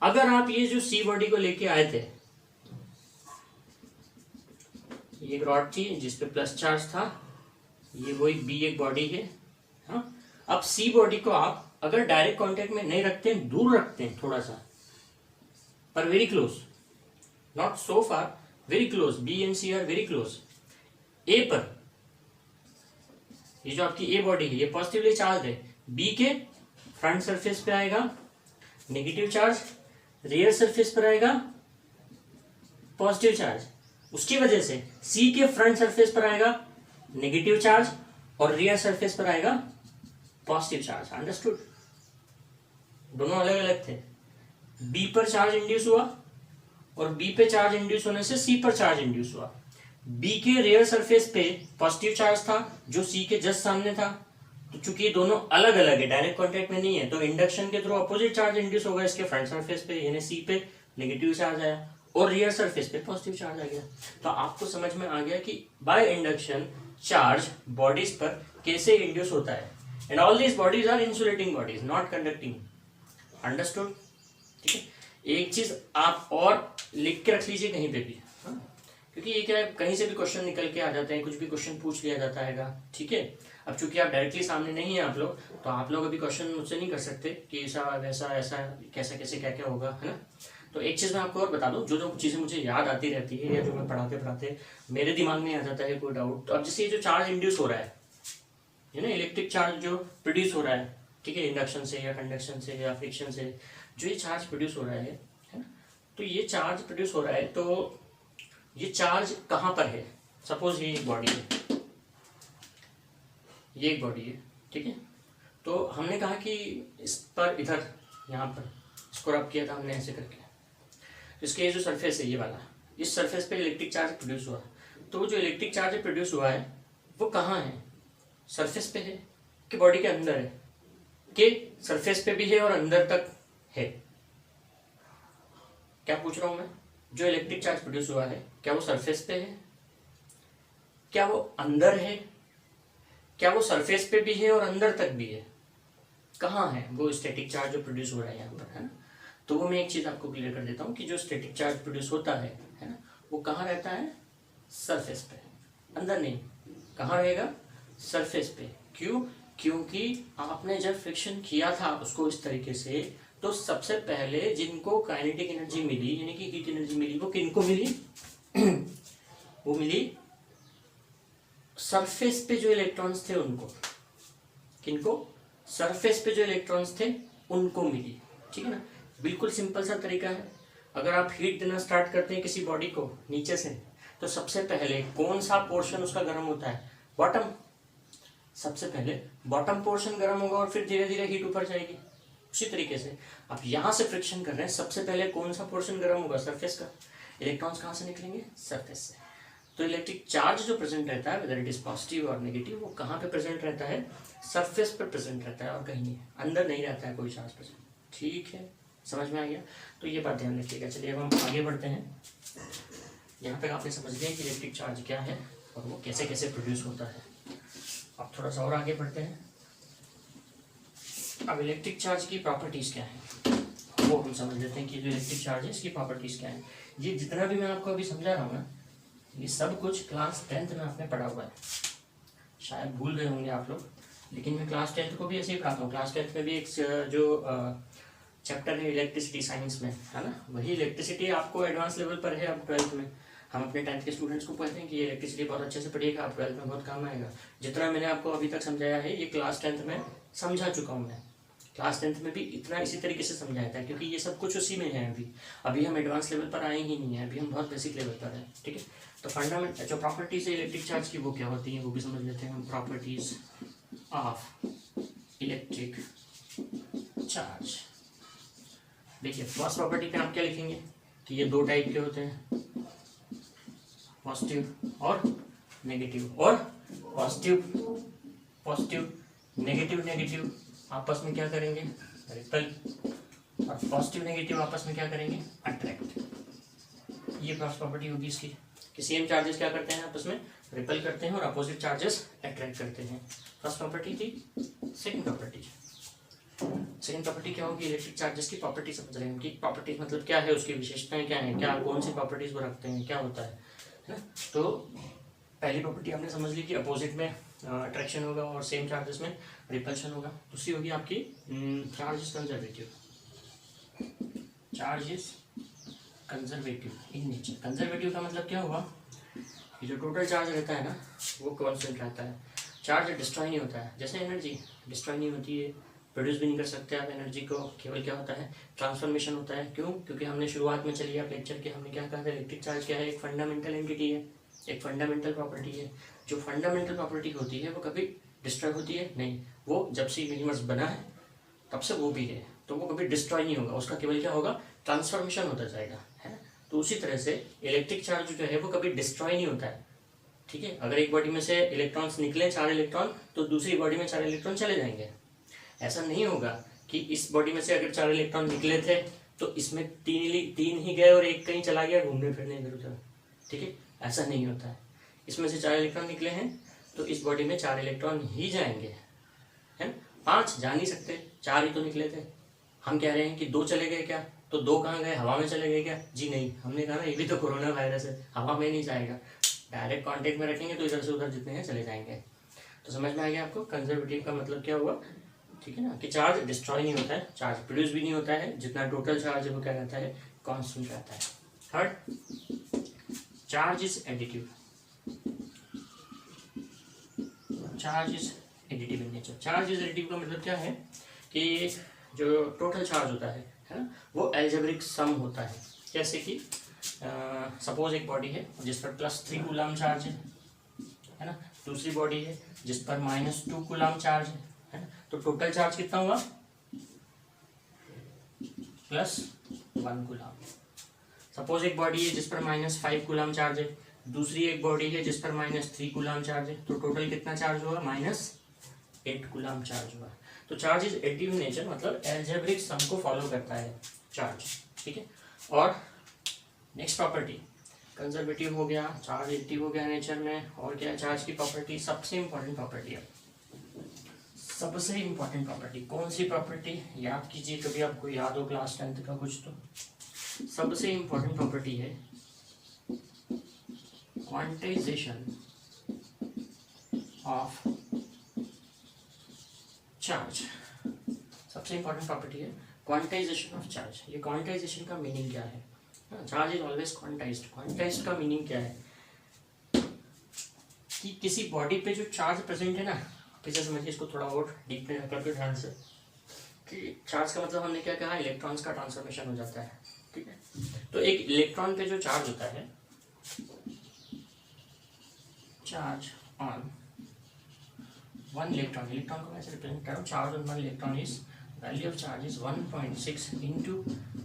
अगर आप ये जो सी बॉडी को लेके आए थे, ये रॉड थी जिसपे प्लस चार्ज था, ये वही बी एक बॉडी है, हाँ। अब सी बॉडी को आप अगर डायरेक्ट कांटेक्ट में नहीं रखते हैं, दूर रखते हैं थोड़ा सा, पर very close, not so far, very close, B and C are very close. A पर, ये जो आपकी ए बॉडी है ये पॉजिटिवली चार्ज है, बी के फ्रंट सरफेस पे आएगा नेगेटिव चार्ज, रियर सरफेस पर आएगा पॉजिटिव चार्ज। उसकी वजह से सी के फ्रंट सरफेस पर आएगा नेगेटिव चार्ज और रियर सरफेस पर आएगा पॉजिटिव चार्ज। अंडरस्टूड? दोनों अलग अलग थे। बी पर चार्ज इंड्यूस हुआ और बी पे चार्ज इंड्यूस होने से सी पर चार्ज इंड्यूस हुआ। बी के रियर सरफेस पे पॉजिटिव चार्ज था जो सी के जस्ट सामने था, तो चूंकि ये दोनों अलग अलग है, डायरेक्ट कांटेक्ट में नहीं है, तो इंडक्शन के थ्रू अपोजिट चार्ज इंड्यूस होगा इसके फ्रंट सरफेस पे, यानी सी पे नेगेटिव चार्ज आया और रियर सरफेस पे पॉजिटिव चार्ज आ गया। तो आपको समझ में आ गया कि बाय इंडक्शन चार्ज बॉडीज पर कैसे इंड्यूस होता है। And all these bodies are insulating bodies, not conducting. Understood? ठीक है, एक चीज आप और लिख के रख लीजिए कहीं पे भी, हाँ? क्योंकि ये क्या है, कहीं से भी क्वेश्चन निकल के आ जाते हैं, कुछ भी क्वेश्चन पूछ लिया जाता है। ठीक है, अब चूंकि आप डायरेक्टली सामने नहीं है आप लोग, तो आप लोग अभी क्वेश्चन मुझसे नहीं कर सकते कि ऐसा वैसा ऐसा कैसा कैसे क्या क्या होगा, है ना। तो एक चीज़ मैं आपको और बता दूं, जो जो चीज़ें मुझे याद आती रहती है या जो मैं पढ़ाते पढ़ाते मेरे दिमाग में आ जाता है कोई डाउट, तो अब जैसे ये जो चार्ज इंड्यूस हो रहा है ना, इलेक्ट्रिक चार्ज जो प्रोड्यूस हो रहा है, ठीक है, इंडक्शन से या कंडक्शन से या फ्रिक्शन से जो ये चार्ज प्रोड्यूस हो रहा है ना, तो ये चार्ज प्रोड्यूस हो रहा है, तो ये चार्ज कहाँ पर है। सपोज ये एक बॉडी है, ये एक बॉडी है, ठीक है, तो हमने कहा कि इस पर इधर यहाँ पर इसको रब किया था हमने ऐसे करके, तो इसके ये जो सरफेस है ये वाला, इस सरफेस पे इलेक्ट्रिक चार्ज प्रोड्यूस हुआ, तो जो इलेक्ट्रिक चार्ज प्रोड्यूस हुआ है वो कहाँ है, सरफेस पे है कि बॉडी के अंदर है, कि सरफेस पे भी है और अंदर तक है। क्या पूछ रहा हूं मैं, जो इलेक्ट्रिक चार्ज प्रोड्यूस हुआ है क्या वो सरफेस पे है, क्या वो अंदर है, क्या वो सरफेस पे भी है और अंदर तक भी है, कहाँ है वो स्टैटिक चार्ज जो प्रोड्यूस हो रहा है यहाँ पर, है ना। तो वो मैं एक चीज़ आपको क्लियर कर देता हूँ कि जो स्टैटिक चार्ज प्रोड्यूस होता है ना, वो कहाँ रहता है, सरफेस पे, अंदर नहीं। कहाँ रहेगा, सरफेस पे। क्यों, क्योंकि आपने जब फ्रिक्शन किया था उसको इस तरीके से, तो सबसे पहले जिनको काइनेटिक एनर्जी मिली यानी कि हीट एनर्जी मिली, वो किनको मिली वो मिली सरफेस पे जो इलेक्ट्रॉन्स थे उनको। किनको, सरफेस पे जो इलेक्ट्रॉन्स थे उनको मिली। ठीक है ना, बिल्कुल सिंपल सा तरीका है। अगर आप हीट देना स्टार्ट करते हैं किसी बॉडी को नीचे से, तो सबसे पहले कौन सा पोर्शन उसका गर्म होता है, बॉटम। सबसे पहले बॉटम पोर्शन गर्म होगा और फिर धीरे धीरे हीट ऊपर जाएगी। उसी तरीके से आप यहाँ से फ्रिक्शन कर रहे हैं, सबसे पहले कौन सा पोर्शन गर्म होगा, सरफेस का। इलेक्ट्रॉन्स कहाँ से निकलेंगे, सरफेस से। तो इलेक्ट्रिक चार्ज जो प्रेजेंट रहता है, वेदर इट इज पॉजिटिव और नेगेटिव, वो कहाँ पे प्रेजेंट रहता है, सरफेस पर प्रेजेंट रहता है और कहीं नहीं, अंदर नहीं रहता है कोई चार्ज प्रेजेंट। ठीक है, समझ में आ गया। तो ये बात ध्यान रखिएगा। चलिए अब हम आगे बढ़ते हैं। यहाँ पे आपने समझ लिया कि इलेक्ट्रिक चार्ज क्या है और वो कैसे कैसे प्रोड्यूस होता है। अब थोड़ा सा और आगे बढ़ते हैं। अब इलेक्ट्रिक चार्ज की प्रॉपर्टीज़ क्या है वो हम समझ लेते हैं कि जो इलेक्ट्रिक चार्ज है इसकी प्रॉपर्टीज़ क्या है। ये जितना भी मैं आपको अभी समझा रहा हूँ ना, ये सब कुछ क्लास 10th में आपने पढ़ा हुआ है। शायद भूल गए होंगे आप लोग, लेकिन मैं क्लास 10th को भी ऐसे ही पढ़ाता हूँ। क्लास 10th में भी एक जो चैप्टर है इलेक्ट्रिसिटी साइंस में, है ना, वही इलेक्ट्रिसिटी आपको एडवांस लेवल पर है। अब 12th में हम अपने 10th के स्टूडेंट्स को कहते हैं कि ये इलेक्ट्रिसिटी बहुत अच्छे से पढ़िएगा, आप 12th में बहुत काम आएगा। जितना मैंने आपको अभी तक समझाया है ये क्लास 10th में समझा चुका हूँ मैं। क्लास 10th में भी इतना इसी तरीके से समझाया था, क्योंकि ये सब कुछ उसी में है। अभी हम एडवांस लेवल पर आए ही नहीं है, अभी हम बहुत बेसिक लेवल पर हैं। ठीक है, तो फंडामेंटल जो प्रॉपर्टीज है इलेक्ट्रिक चार्ज की वो क्या होती है वो भी समझ लेते हैं हम। Properties of electric charge. देखिए फर्स्ट प्रॉपर्टी पे आप क्या लिखेंगे कि ये दो टाइप के होते हैं, पॉजिटिव और नेगेटिव, और पॉजिटिव पॉजिटिव नेगेटिव नेगेटिव आपस में क्या करेंगे, रिपल, और पॉजिटिव नेगेटिव आपस में क्या करेंगे, अट्रैक्ट। ये फर्स्ट प्रॉपर्टी होगी इसकी कि सेम चार्जेस क्या करते हैं आपस में, रिपल करते हैं और अपोजिट चार्जेस अट्रैक्ट करते हैं। फर्स्ट प्रॉपर्टी थी। सेकंड प्रॉपर्टी क्या होगी, इलेक्ट्रिक चार्जेस की प्रॉपर्टी समझ रहे हैं। उनकी प्रॉपर्टीज मतलब क्या है, उसकी विशेषताएं क्या है, क्या कौन सी प्रॉपर्टीज वो रखते हैं, क्या होता है ना। तो पहली प्रॉपर्टी आपने समझ ली कि अपोजिट में अट्रैक्शन होगा और सेम चार्जेस में रिपल्शन होगा। दूसरी होगी आपकी charge is conservative, charge is conservative in nature. Conservative का मतलब क्या हुआ कि जो टोटल चार्ज रहता है ना वो कांस्टेंट रहता है, चार्ज डिस्ट्रॉय नहीं होता है। जैसे एनर्जी डिस्ट्रॉय नहीं होती है, प्रोड्यूस भी नहीं कर सकते आप एनर्जी को, केवल क्या होता है ट्रांसफॉर्मेशन होता है। क्यों? क्योंकि हमने शुरुआत में चलिए आप लेक्चर के हमने क्या कहा था, इलेक्ट्रिक चार्ज क्या है, एक फंडामेंटल एंटिटी है, एक फंडामेंटल प्रॉपर्टी है। जो फंडामेंटल प्रॉपर्टी होती है वो कभी डिस्ट्रॉय होती है नहीं, वो जब से यूनिवर्स बना है तब से वो भी है, तो वो कभी डिस्ट्रॉय नहीं होगा, उसका केवल क्या होगा ट्रांसफॉर्मेशन होता जाएगा, है ना। तो उसी तरह से इलेक्ट्रिक चार्ज जो है वो कभी डिस्ट्रॉय नहीं होता है, ठीक है। अगर एक बॉडी में से इलेक्ट्रॉन्स निकले 4 इलेक्ट्रॉन तो दूसरी बॉडी में 4 इलेक्ट्रॉन चले जाएंगे। ऐसा नहीं होगा कि इस बॉडी में से अगर 4 इलेक्ट्रॉन निकले थे तो इसमें तीन ही गए और एक कहीं चला गया घूमने फिरने इधर उधर, ठीक है, ऐसा नहीं होता है। इसमें से 4 इलेक्ट्रॉन निकले हैं तो इस बॉडी में 4 इलेक्ट्रॉन ही जाएंगे, है। 5 जा नहीं सकते, 4 ही तो निकले थे। हम कह रहे हैं कि 2 चले गए क्या, तो 2 कहाँ गए, हवा में चले गए क्या? जी नहीं, हमने कहा ना ये भी तो कोरोना वायरस है, हवा में नहीं जाएगा, डायरेक्ट कांटेक्ट में रखेंगे तो इधर से उधर जितने हैं चले जाएंगे। तो समझ में आ गया आपको कंजर्वेटिव का मतलब क्या हुआ, ठीक है ना, कि चार्ज डिस्ट्रॉय नहीं होता है, चार्ज प्रोड्यूस भी नहीं होता है, जितना टोटल चार्ज है वो क्या रहता है कांस्टेंट रहता है। Third, charge is additive, charge is additive in nature. Charge is additive का मतलब क्या है कि जो टोटल चार्ज होता है ना, वो एल्जेब्रिक सम होता है। जैसे कि सपोज एक बॉडी है जिस पर +3 कूलम चार्ज है ना, दूसरी बॉडी है जिस पर -2 कूलम चार्ज है ना, तो टोटल चार्ज कितना हुआ +1 कूलम। सपोज एक बॉडी है जिस पर -5 कूलम चार्ज है, दूसरी एक बॉडी है जिस पर -3 कूलम चार्ज है, तो टोटल कितना चार्ज हुआ -8 कूलम चार्ज हुआ। तो चार्ज इज एडिटिव नेचर मतलब एल्जेब्रिक सम को फॉलो करता है चार्ज, ठीक है। और नेक्स्ट प्रॉपर्टी कंजर्वेटिव हो गया, चार्ज एडिटिव हो गया नेचर में, और क्या है चार्ज की प्रॉपर्टी, सबसे इंपॉर्टेंट प्रॉपर्टी है, सबसे इंपॉर्टेंट प्रॉपर्टी कौन सी प्रॉपर्टी याद कीजिए, कभी आपको याद हो क्लास 10th का कुछ तो। सबसे इंपॉर्टेंट प्रॉपर्टी है क्वांटाइजेशन ऑफ चार्ज। सबसे इंपॉर्टेंट प्रॉपर्टी है क्वांटाइजेशन ऑफ चार्ज। ये क्वांटाइजेशन का मीनिंग क्या है, charge is always quantized. Quantized का मीनिंग क्या है कि किसी बॉडी पे जो चार्ज प्रेजेंट है ना, पीछे समझिए इसको थोड़ा और डीप में करके ध्यान से, कि चार्ज का मतलब हमने क्या कहा, इलेक्ट्रॉन्स का ट्रांसफॉर्मेशन हो जाता है, ठीक है। तो एक इलेक्ट्रॉन पे जो चार्ज होता है, चार्ज ऑन 1 इलेक्ट्रॉन, इलेक्ट्रॉन को मैं ऐसे रिप्रेजेंट कर रहा हूँ, charge on 1 electron is value of charge is 1.6 into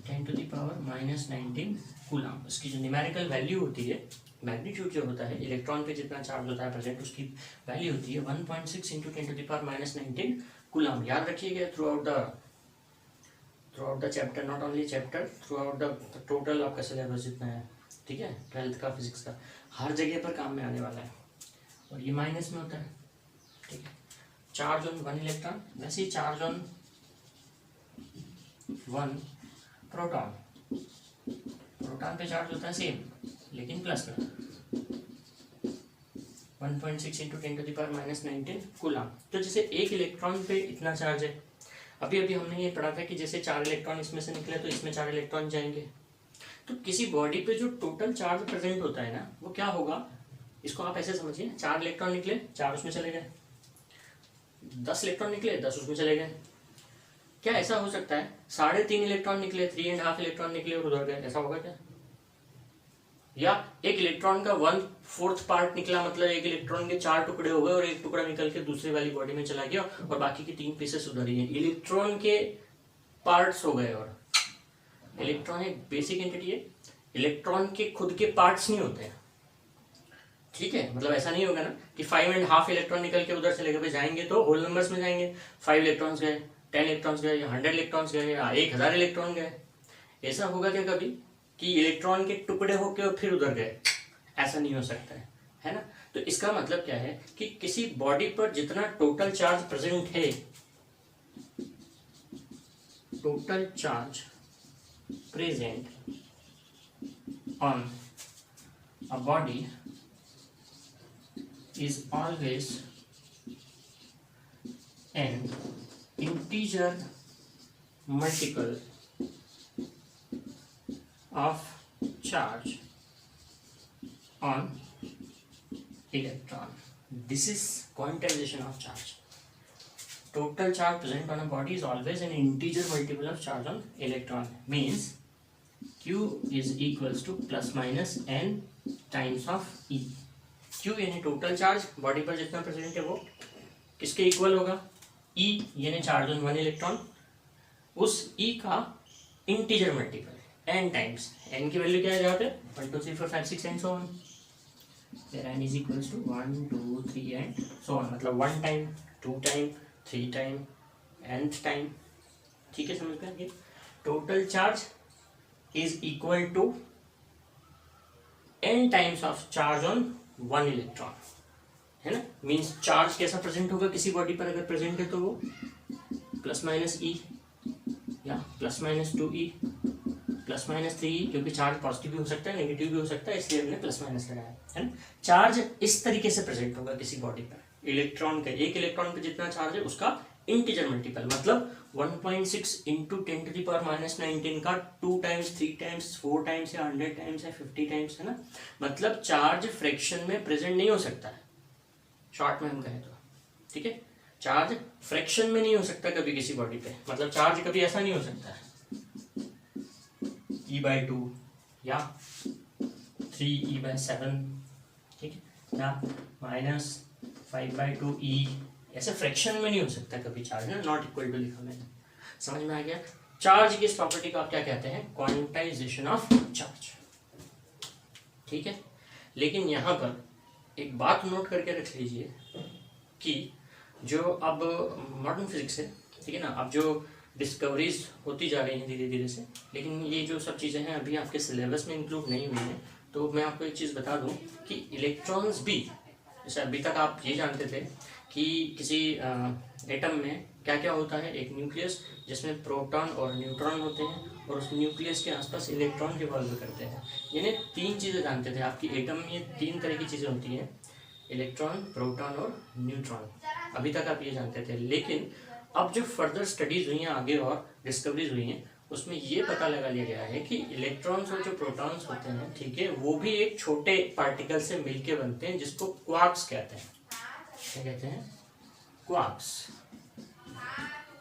10⁻⁻19 coulomb. इसकी जो न्यूमेरिकल वैल्यू होती है, मैग्नीट्यूड जो होता है इलेक्ट्रॉन पे जितना चार्ज होता है प्रेजेंट, उसकी वैल्यू होती है 1.6 इंटू 10⁻⁻19 कूलम। याद रखिएगा through out the chapter, not only chapter, through out the total आपका सिलेबस जितना है, ठीक है, 12th का फिजिक्स का, हर जगह पर काम में आने वाला है। और ये माइनस में होता है, ठीक है। चार्ज ऑन 1 इलेक्ट्रॉन, वैसे ही चार्ज ऑन 1 प्रोटॉन, प्रोटॉन पे चार्ज होता है सेम लेकिन प्लस में 1.6 इंटू 10⁻⁻19 कूलम। तो जैसे एक इलेक्ट्रॉन पे इतना चार्ज है, अभी अभी हमने ये पढ़ा था कि जैसे 4 इलेक्ट्रॉन इसमें से निकले तो इसमें 4 इलेक्ट्रॉन जाएंगे। तो किसी बॉडी पे जो टोटल चार्ज प्रेजेंट होता है ना, वो क्या होगा, इसको आप ऐसे समझिए, 4 इलेक्ट्रॉन निकले, 4 उसमें चले गए, 10 इलेक्ट्रॉन निकले, 10 उसमें चले गए। क्या ऐसा हो सकता है 3.5 इलेक्ट्रॉन निकले, 3.5 इलेक्ट्रॉन निकले और उधर गए, ऐसा होगा क्या? या एक इलेक्ट्रॉन का 1/4 पार्ट निकला, मतलब एक इलेक्ट्रॉन के 4 टुकड़े हो गए और एक टुकड़ा निकल के दूसरी वाली बॉडी में चला गया और बाकी के 3 पीसेस उधर ही है, इलेक्ट्रॉन के पार्ट्स हो गए। और इलेक्ट्रॉन एक बेसिक एंटिटी है, इलेक्ट्रॉन के खुद के पार्ट्स नहीं होते हैं, ठीक है। मतलब ऐसा नहीं होगा ना कि 5.5 इलेक्ट्रॉन निकल के उधर चले गए, जाएंगे तो होल नंबर्स में जाएंगे, 5 इलेक्ट्रॉन्स गए, 10 इलेक्ट्रॉन्स गए, 100 इलेक्ट्रॉन्स गए, या 1000 इलेक्ट्रॉन गए। ऐसा होगा क्या कभी कि इलेक्ट्रॉन के टुकड़े होके और फिर उधर गए? ऐसा नहीं हो सकता है ना। तो इसका मतलब क्या है कि किसी बॉडी पर जितना टोटल चार्ज प्रेजेंट है, total charge present on a body is always an integer multiple of charge on electron. This is quantization of charge. Total charge present on a body is always an integer multiple of charge on electron. Means Q is equals to plus minus n times of E. Q यानी total charge body पर जितना present है वो किसके equal होगा? E यानी charge on one electron, उस E का integer multiple n times. n की वैल्यू क्या है यहाँ पे? 1 2 3 4 5 6 and so on. Where n is equals to 1 2 3 and so on. मतलब 1 time, 2 time, 3 time, nth time. ठीक है, समझ गए? Total charge is equal to n times of charge on one electron, है ना. मीन्स चार्ज कैसा प्रेजेंट होगा किसी बॉडी पर? अगर प्रेजेंट है तो वो प्लस माइनस ई या plus minus 2e plus minus 3e, क्योंकि चार्ज पॉजिटिव भी हो सकता है नेगेटिव भी हो सकता है, इसलिए हमने प्लस माइनस लगाया है ना. चार्ज इस तरीके से प्रेजेंट होगा किसी बॉडी पर. इलेक्ट्रॉन का, एक इलेक्ट्रॉन पे जितना चार्ज है उसका इंटीजर मल्टीपल, मतलब 1.6 इंटू 10⁻⁻19 का 2 टाइम्स 3 टाइम्स 4 टाइम्स या 100 टाइम्स या 50 टाइम्स, है ना. मतलब चार्ज फ्रैक्शन में प्रेजेंट नहीं हो सकता है, शॉर्ट में हम कहें तो. ठीक है, चार्ज फ्रैक्शन में नहीं हो सकता कभी किसी बॉडी पे. मतलब चार्ज कभी ऐसा नहीं हो सकता है E/2 या 3E/7, ठीक है, या -5/2E, ऐसे फ्रैक्शन में नहीं हो सकता कभी चार्ज ना. नॉट इक्वल टू लिखा मैंने, समझ में आ गया. चार्ज की इस प्रॉपर्टी को आप क्या कहते हैं? Quantization of charge. ठीक है, लेकिन यहाँ पर एक बात नोट करके रख लीजिए कि जो अब मॉडर्न फिजिक्स है, ठीक है ना, अब जो डिस्कवरीज होती जा रही हैं धीरे धीरे से, लेकिन ये जो सब चीज़ें हैं अभी आपके सिलेबस में इंक्लूड नहीं हुई हैं. तो मैं आपको एक चीज़ बता दूं कि इलेक्ट्रॉन्स भी, जैसे अभी तक आप ये जानते थे कि किसी एटम में क्या क्या होता है. एक न्यूक्लियस जिसमें प्रोटॉन और न्यूट्रॉन होते हैं, और उस न्यूक्लियस के आसपास इलेक्ट्रॉन रिवॉल्व करते हैं. यानी 3 चीज़ें जानते थे आपकी एटम में, ये 3 तरह की चीज़ें होती हैं, इलेक्ट्रॉन, प्रोटॉन और न्यूट्रॉन. अभी तक आप ये जानते थे, लेकिन अब जो फर्दर स्टडीज हुई हैं आगे और डिस्कवरीज हुई हैं, उसमें ये पता लगा लिया गया है कि इलेक्ट्रॉन्स और जो प्रोटॉन्स होते हैं, ठीक है, वो भी एक छोटे पार्टिकल से मिलके बनते हैं जिसको क्वार्क्स कहते हैं. क्या कहते हैं? क्वार्क्स.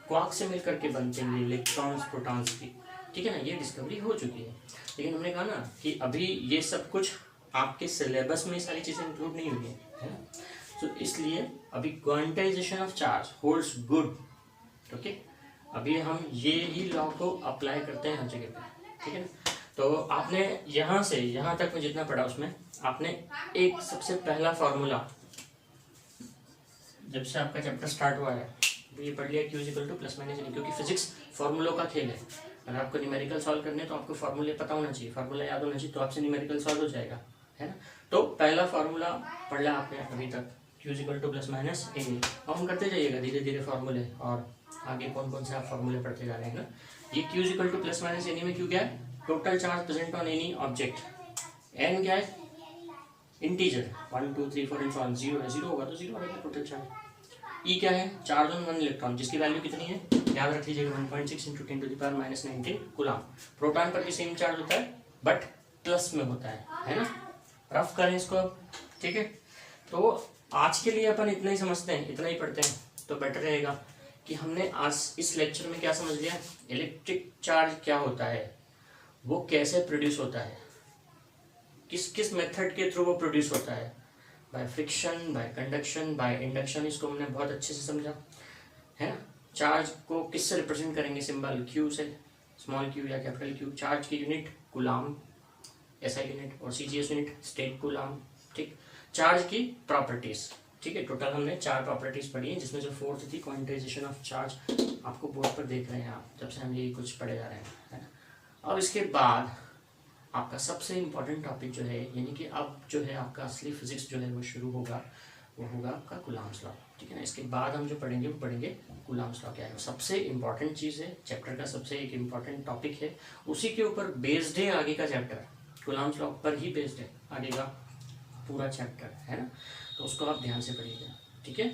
क्वार्क्स से मिलकर के बनते हैं इलेक्ट्रॉन्स प्रोटॉन्स की. ठीक है ना, ये डिस्कवरी हो चुकी है. लेकिन हमने कहा ना कि अभी ये सब कुछ आपके सिलेबस में सारी चीज़ें इंक्लूड नहीं हुई है ना. तो इसलिए अभी quantization of charge holds good. Okay, अभी हम ये ही लॉ को अप्लाई करते हैं हर जगह पे. ठीक है ना. तो आपने यहाँ से यहाँ तक में जितना पढ़ा उसमें आपने एक सबसे पहला फार्मूला, जब से आपका चैप्टर स्टार्ट हुआ है, ये पढ़ लिया, Q equal two plus minus n, क्योंकि फिजिक्स फार्मूलों का खेल है. अगर आपको न्यूमेरिकल सॉल्व करने तो आपको फार्मूले पता होना चाहिए, फार्मूला याद होना चाहिए, तो आपसे न्यूमेरिकल सॉल्व हो जाएगा, है ना. तो पहला फार्मूला पढ़ लिया आपने अभी तक, Q equal two plus minus n. अब हम करते जाइएगा धीरे धीरे फार्मूले, और आगे कौन कौन से आप फार्मूले पढ़ते जा रहे हैं ना. ये Q equal two plus minus n में Q क्या है? Total charge present on any object. n क्या है? Integer, 1 2 3 4 and so on. 0 है, 0 होगा तो 0 रहेगा टोटल चार्ज. E क्या है? चार्ज ऑन वन इलेक्ट्रॉन, जिसकी वैल्यू कितनी है? याद रख लीजिएगा, 1.6 इंटू 10⁻⁻19 कूलम. प्रोटॉन पर भी सेम चार्ज होता है बट प्लस में होता है ना. रफ करें इसको अब, ठीक है. तो आज के लिए अपन इतना ही समझते हैं, इतना ही पढ़ते हैं तो बेटर रहेगा कि हमने आज इस लेक्चर में क्या समझ लिया. इलेक्ट्रिक चार्ज क्या होता है, वो कैसे प्रोड्यूस होता है, किस किस मेथड के थ्रू वो प्रोड्यूस होता है, by friction, bye conduction, by induction. इसको हमने बहुत अच्छे से समझा, है ना. चार्ज को किससे रिप्रेजेंट करेंगे? सिंबल Q से, स्मॉल q या कैपिटल Q. चार्ज की यूनिट कूलम, SI यूनिट, और CGS यूनिट स्टेट कूलम. ठीक. चार्ज की प्रॉपर्टीज, ठीक है. टोटल हमने 4 प्रॉपर्टीज पढ़ी हैं, जिसमें जो 4th थी क्वांटाइजेशन ऑफ चार्ज. आपको बोर्ड पर देख रहे हैं आप, जब से हम ये कुछ पढ़े जा रहे हैं, है ना. अब इसके बाद आपका सबसे इम्पोर्टेंट टॉपिक जो है, यानी कि अब जो है आपका असली फिजिक्स जो है वो शुरू होगा, वो होगा आपका कूलम्स लॉ. ठीक है ना. इसके बाद हम जो पढ़ेंगे वो पढ़ेंगे कूलम्स लॉ क्या है. सबसे इम्पॉर्टेंट चीज़ है, चैप्टर का सबसे एक इम्पॉर्टेंट टॉपिक है, उसी के ऊपर बेस्ड है आगे का चैप्टर. कूलम्स लॉ पर ही बेस्ड है आगे का पूरा चैप्टर, है ना. तो उसको आप ध्यान से पढ़िएगा, ठीक है.